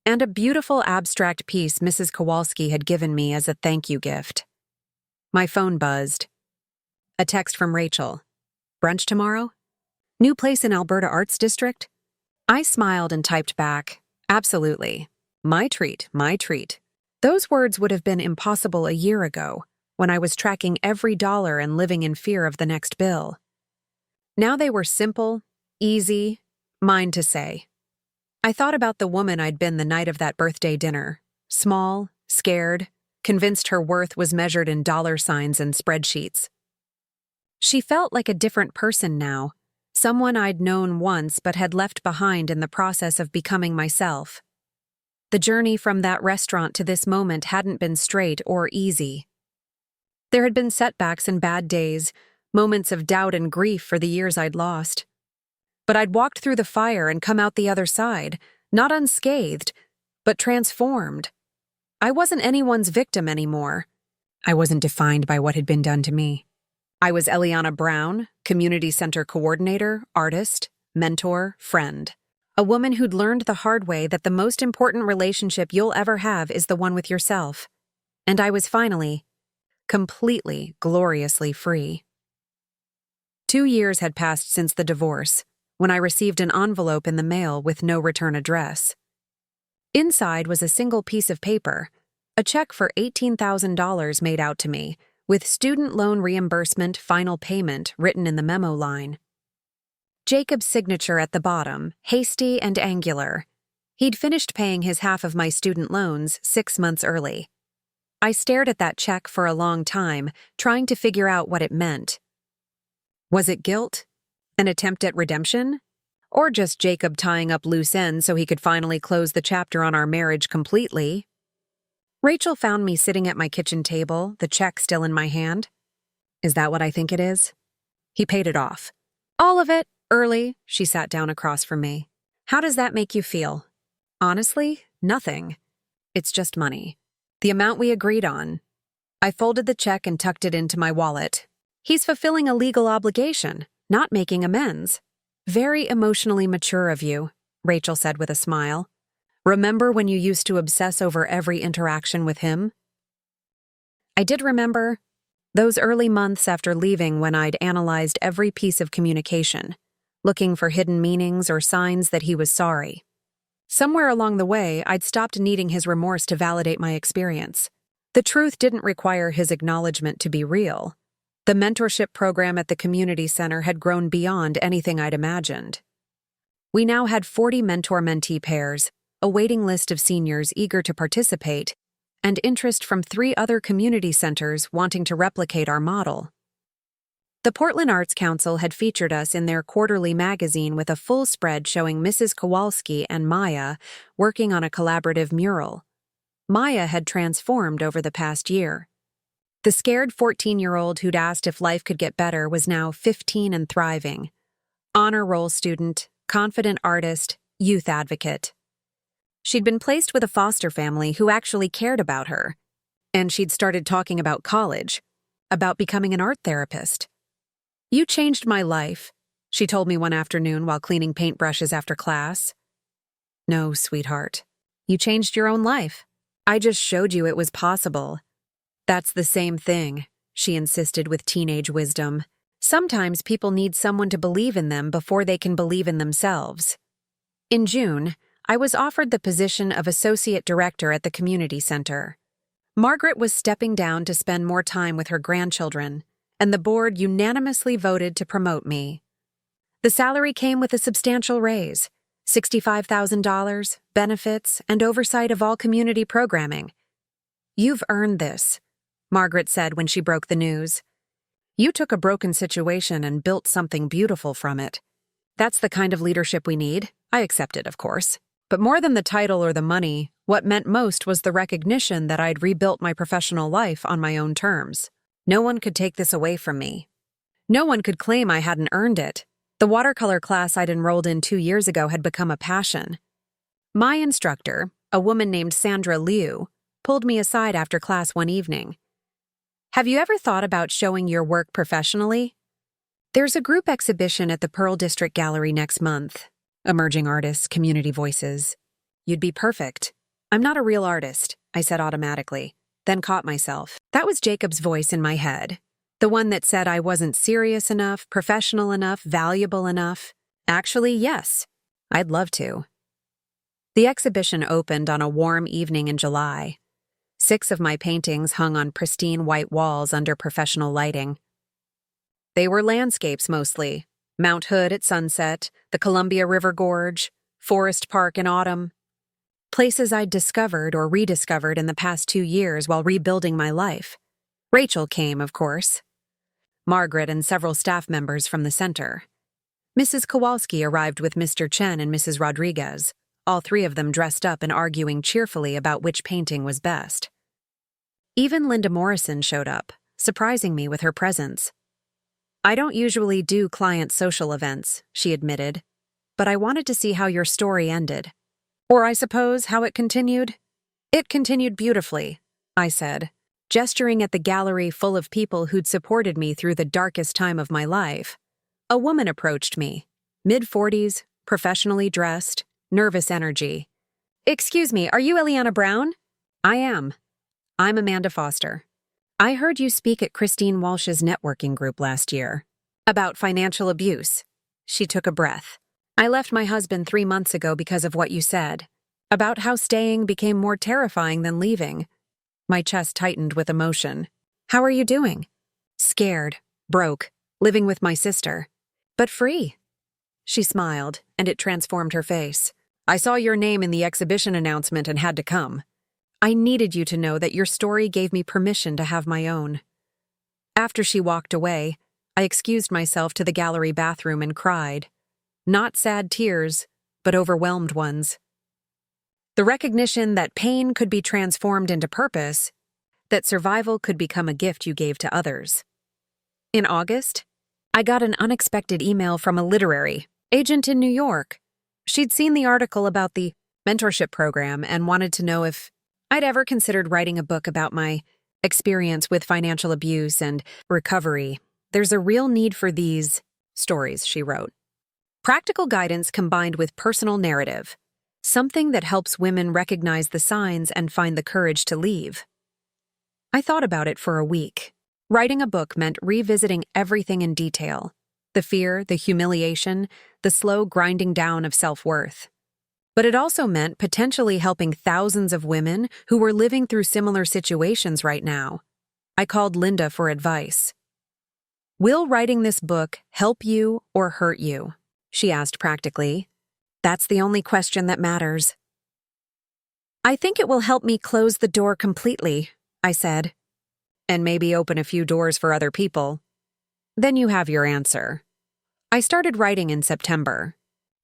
and a beautiful abstract piece Mrs. Kowalski had given me as a thank you gift. My phone buzzed. A text from Rachel. "Brunch tomorrow? New place in Alberta Arts District?" I smiled and typed back, "Absolutely. My treat, my treat." Those words would have been impossible a year ago, when I was tracking every dollar and living in fear of the next bill. Now they were simple, easy, mine to say. I thought about the woman I'd been the night of that birthday dinner, small, scared, convinced her worth was measured in dollar signs and spreadsheets. She felt like a different person now, someone I'd known once but had left behind in the process of becoming myself. The journey from that restaurant to this moment hadn't been straight or easy. There had been setbacks and bad days, moments of doubt and grief for the years I'd lost. But I'd walked through the fire and come out the other side, not unscathed, but transformed. I wasn't anyone's victim anymore. I wasn't defined by what had been done to me. I was Eliana Brown, community center coordinator, artist, mentor, friend. A woman who'd learned the hard way that the most important relationship you'll ever have is the one with yourself. And I was finally, completely, gloriously free. 2 years had passed since the divorce, when I received an envelope in the mail with no return address. Inside was a single piece of paper, a check for $18,000 made out to me, with student loan reimbursement final payment written in the memo line. Jacob's signature at the bottom, hasty and angular. He'd finished paying his half of my student loans 6 months early. I stared at that check for a long time, trying to figure out what it meant. Was it guilt? An attempt at redemption? Or just Jacob tying up loose ends so he could finally close the chapter on our marriage completely? Rachel found me sitting at my kitchen table, the check still in my hand. Is that what I think it is? He paid it off. All of it, early. She sat down across from me. How does that make you feel? Honestly, nothing. It's just money. The amount we agreed on. I folded the check and tucked it into my wallet. He's fulfilling a legal obligation, not making amends. Very emotionally mature of you, Rachel said with a smile. Remember when you used to obsess over every interaction with him? I did remember those early months after leaving when I'd analyzed every piece of communication, looking for hidden meanings or signs that he was sorry. Somewhere along the way, I'd stopped needing his remorse to validate my experience. The truth didn't require his acknowledgement to be real. The mentorship program at the community center had grown beyond anything I'd imagined. We now had 40 mentor-mentee pairs, a waiting list of seniors eager to participate, and interest from 3 other community centers wanting to replicate our model. The Portland Arts Council had featured us in their quarterly magazine with a full spread showing Mrs. Kowalski and Maya working on a collaborative mural. Maya had transformed over the past year. The scared 14-year-old who'd asked if life could get better was now 15 and thriving. Honor roll student, confident artist, youth advocate. She'd been placed with a foster family who actually cared about her. And she'd started talking about college, about becoming an art therapist. You changed my life, she told me one afternoon while cleaning paintbrushes after class. No, sweetheart. You changed your own life. I just showed you it was possible. That's the same thing, she insisted with teenage wisdom. Sometimes people need someone to believe in them before they can believe in themselves. In June, I was offered the position of associate director at the community center. Margaret was stepping down to spend more time with her grandchildren, and the board unanimously voted to promote me. The salary came with a substantial raise, $65,000, benefits, and oversight of all community programming. You've earned this, Margaret said when she broke the news. You took a broken situation and built something beautiful from it. That's the kind of leadership we need. I accepted, of course. But more than the title or the money, what meant most was the recognition that I'd rebuilt my professional life on my own terms. No one could take this away from me. No one could claim I hadn't earned it. The watercolor class I'd enrolled in 2 years ago had become a passion. My instructor, a woman named Sandra Liu, pulled me aside after class one evening. Have you ever thought about showing your work professionally? There's a group exhibition at the Pearl District Gallery next month. Emerging artists, community voices. You'd be perfect. I'm not a real artist, I said automatically, then caught myself. That was Jacob's voice in my head. The one that said I wasn't serious enough, professional enough, valuable enough. Actually, yes. I'd love to. The exhibition opened on a warm evening in July. 6 of my paintings hung on pristine white walls under professional lighting. They were landscapes mostly. Mount Hood at sunset, the Columbia River Gorge, Forest Park in autumn. Places I'd discovered or rediscovered in the past 2 years while rebuilding my life. Rachel came, of course. Margaret and several staff members from the center. Mrs. Kowalski arrived with Mr. Chen and Mrs. Rodriguez, all 3 of them dressed up and arguing cheerfully about which painting was best. Even Linda Morrison showed up, surprising me with her presence. I don't usually do client social events, she admitted, but I wanted to see how your story ended. Or I suppose how it continued. It continued beautifully, I said, gesturing at the gallery full of people who'd supported me through the darkest time of my life. A woman approached me, mid-40s, professionally dressed, nervous energy. Excuse me, are you Eliana Brown? I am. I'm Amanda Foster. I heard you speak at Christine Walsh's networking group last year. About financial abuse. She took a breath. I left my husband 3 months ago because of what you said. About how staying became more terrifying than leaving. My chest tightened with emotion. How are you doing? Scared, broke, living with my sister. But free. She smiled, and it transformed her face. I saw your name in the exhibition announcement and had to come. I needed you to know that your story gave me permission to have my own. After she walked away, I excused myself to the gallery bathroom and cried. Not sad tears, but overwhelmed ones. The recognition that pain could be transformed into purpose, that survival could become a gift you gave to others. In August, I got an unexpected email from a literary agent in New York. She'd seen the article about the mentorship program and wanted to know if I'd ever considered writing a book about my experience with financial abuse and recovery. There's a real need for these stories, she wrote. Practical guidance combined with personal narrative, something that helps women recognize the signs and find the courage to leave. I thought about it for a week. Writing a book meant revisiting everything in detail: the fear, the humiliation, the slow grinding down of self-worth. But it also meant potentially helping thousands of women who were living through similar situations right now. I called Linda for advice. Will writing this book help you or hurt you? She asked practically. That's the only question that matters. I think it will help me close the door completely, I said. And maybe open a few doors for other people. Then you have your answer. I started writing in September.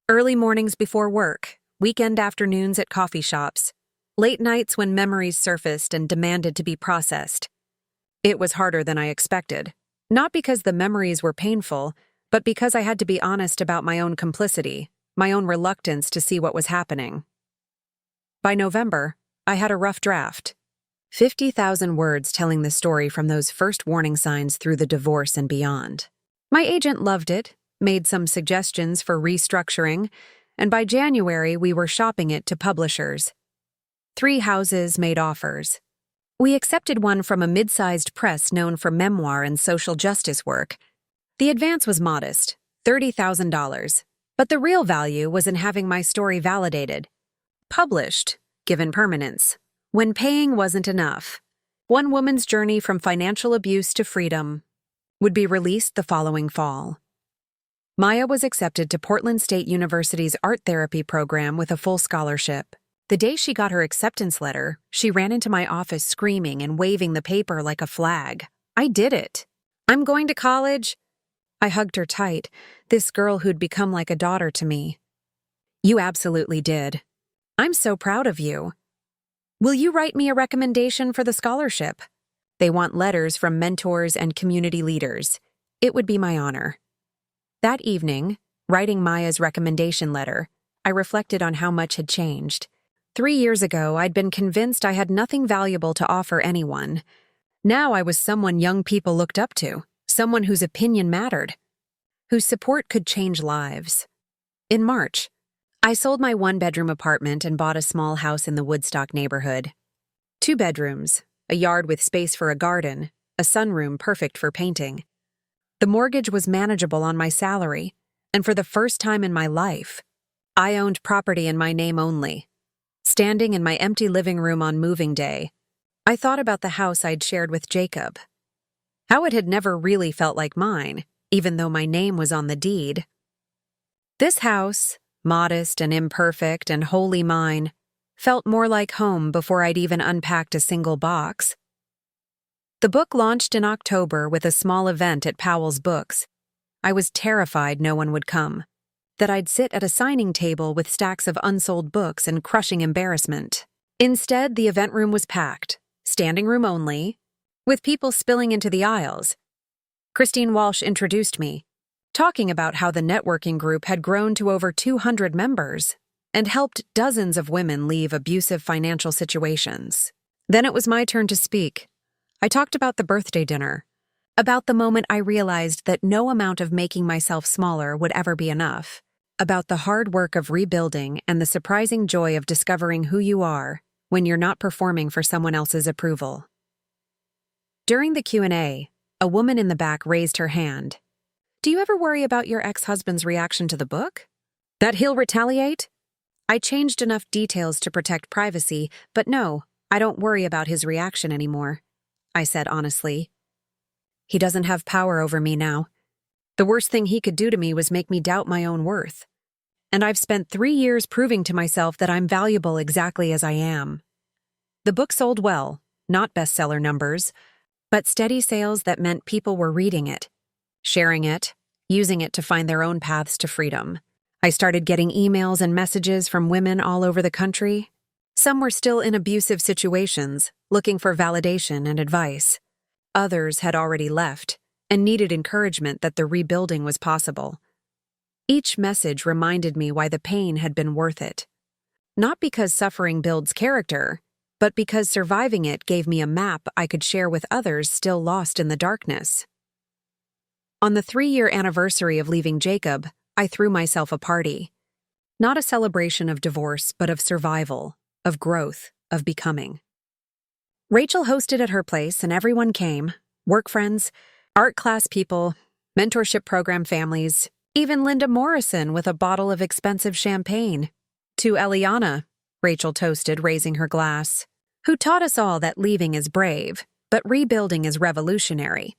Early mornings before work, weekend afternoons at coffee shops, late nights when memories surfaced and demanded to be processed. It was harder than I expected, not because the memories were painful, but because I had to be honest about my own complicity, my own reluctance to see what was happening. By November, I had a rough draft. 50,000 words telling the story from those first warning signs through the divorce and beyond. My agent loved it, made some suggestions for restructuring, and by January we were shopping it to publishers. 3 houses made offers. We accepted one from a mid-sized press known for memoir and social justice work. The advance was modest, $30,000, but the real value was in having my story validated, published, given permanence. When paying wasn't enough, one woman's journey from financial abuse to freedom would be released the following fall. Maya was accepted to Portland State University's art therapy program with a full scholarship. The day she got her acceptance letter, she ran into my office screaming and waving the paper like a flag. I did it. I'm going to college. I hugged her tight, this girl who'd become like a daughter to me. You absolutely did. I'm so proud of you. Will you write me a recommendation for the scholarship? They want letters from mentors and community leaders. It would be my honor. That evening, writing Maya's recommendation letter, I reflected on how much had changed. 3 years ago, I'd been convinced I had nothing valuable to offer anyone. Now I was someone young people looked up to, someone whose opinion mattered, whose support could change lives. In March, I sold my 1-bedroom apartment and bought a small house in the Woodstock neighborhood. 2 bedrooms, a yard with space for a garden, a sunroom perfect for painting. The mortgage was manageable on my salary, and for the first time in my life, I owned property in my name only. Standing in my empty living room on moving day, I thought about the house I'd shared with Jacob. How it had never really felt like mine, even though my name was on the deed. This house, modest and imperfect and wholly mine, felt more like home before I'd even unpacked a single box. The book launched in October with a small event at Powell's Books. I was terrified no one would come, that I'd sit at a signing table with stacks of unsold books and crushing embarrassment. Instead, the event room was packed, standing room only, with people spilling into the aisles. Christine Walsh introduced me, talking about how the networking group had grown to over 200 members and helped dozens of women leave abusive financial situations. Then it was my turn to speak. I talked about the birthday dinner, about the moment I realized that no amount of making myself smaller would ever be enough, about the hard work of rebuilding and the surprising joy of discovering who you are when you're not performing for someone else's approval. During the Q&A, a woman in the back raised her hand. Do you ever worry about your ex-husband's reaction to the book? That he'll retaliate? I changed enough details to protect privacy, but no, I don't worry about his reaction anymore, I said honestly. He doesn't have power over me now. The worst thing he could do to me was make me doubt my own worth. And I've spent 3 years proving to myself that I'm valuable exactly as I am. The book sold well, not bestseller numbers, but steady sales that meant people were reading it, sharing it, using it to find their own paths to freedom. I started getting emails and messages from women all over the country. Some were still in abusive situations, looking for validation and advice. Others had already left and needed encouragement that the rebuilding was possible. Each message reminded me why the pain had been worth it. Not because suffering builds character, but because surviving it gave me a map I could share with others still lost in the darkness. On the 3-year anniversary of leaving Jacob, I threw myself a party. Not a celebration of divorce, but of survival, of growth, of becoming. Rachel hosted at her place and everyone came, work friends, art class people, mentorship program families, even Linda Morrison with a bottle of expensive champagne. To Eliana, Rachel toasted, raising her glass, who taught us all that leaving is brave, but rebuilding is revolutionary.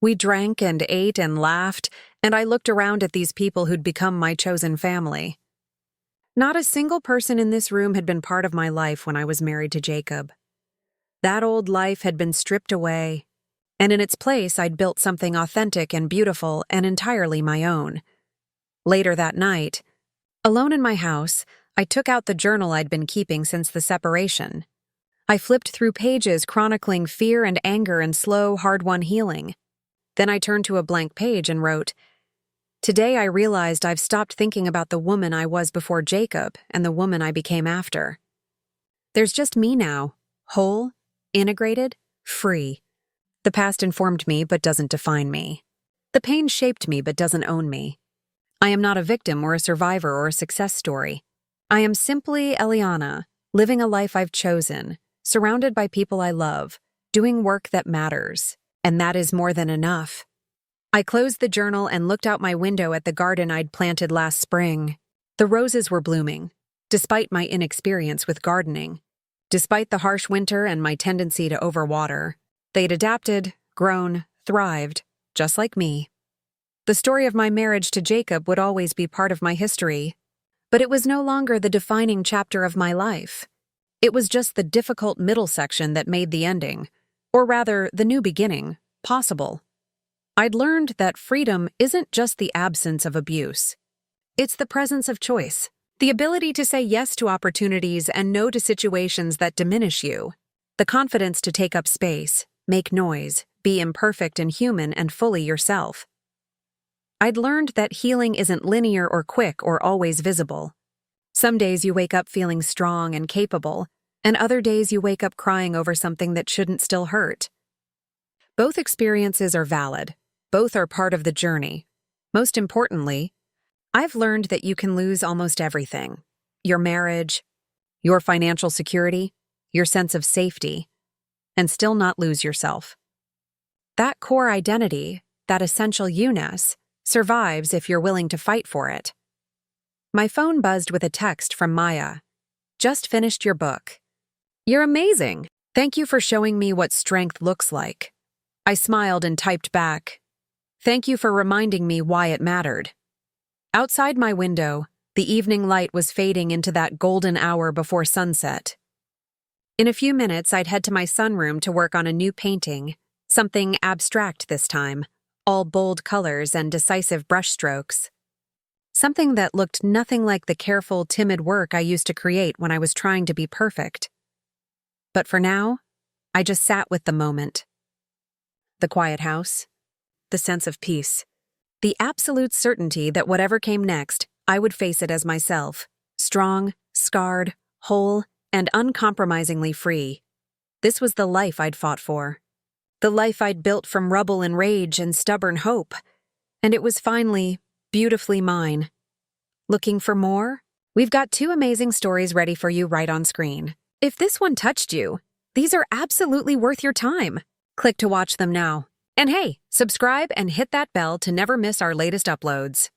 We drank and ate and laughed, and I looked around at these people who'd become my chosen family. Not a single person in this room had been part of my life when I was married to Jacob. That old life had been stripped away, and in its place I'd built something authentic and beautiful and entirely my own. Later that night, alone in my house, I took out the journal I'd been keeping since the separation. I flipped through pages chronicling fear and anger and slow, hard-won healing. Then I turned to a blank page and wrote, "Today I realized I've stopped thinking about the woman I was before Jacob and the woman I became after. There's just me now, whole, integrated, free. The past informed me but doesn't define me. The pain shaped me but doesn't own me. I am not a victim or a survivor or a success story. I am simply Eliana, living a life I've chosen, surrounded by people I love, doing work that matters, and that is more than enough." I closed the journal and looked out my window at the garden I'd planted last spring. The roses were blooming, despite my inexperience with gardening. Despite the harsh winter and my tendency to overwater, they'd adapted, grown, thrived, just like me. The story of my marriage to Jacob would always be part of my history, but it was no longer the defining chapter of my life. It was just the difficult middle section that made the ending, or rather, the new beginning, possible. I'd learned that freedom isn't just the absence of abuse. It's the presence of choice, the ability to say yes to opportunities and no to situations that diminish you, the confidence to take up space, make noise, be imperfect and human and fully yourself. I'd learned that healing isn't linear or quick or always visible. Some days you wake up feeling strong and capable, and other days you wake up crying over something that shouldn't still hurt. Both experiences are valid. Both are part of the journey. Most importantly, I've learned that you can lose almost everything: your marriage, your financial security, your sense of safety, and still not lose yourself. That core identity, that essential you-ness, survives if you're willing to fight for it. My phone buzzed with a text from Maya. "Just finished your book. You're amazing. Thank you for showing me what strength looks like." I smiled and typed back, "Thank you for reminding me why it mattered." Outside my window, the evening light was fading into that golden hour before sunset. In a few minutes, I'd head to my sunroom to work on a new painting, something abstract this time, all bold colors and decisive brushstrokes. Something that looked nothing like the careful, timid work I used to create when I was trying to be perfect. But for now, I just sat with the moment. The quiet house, the sense of peace, the absolute certainty that whatever came next, I would face it as myself, strong, scarred, whole, and uncompromisingly free. This was the life I'd fought for. The life I'd built from rubble and rage and stubborn hope. And it was finally, beautifully mine. Looking for more? We've got 2 amazing stories ready for you right on screen. If this one touched you, these are absolutely worth your time. Click to watch them now. And hey, subscribe and hit that bell to never miss our latest uploads.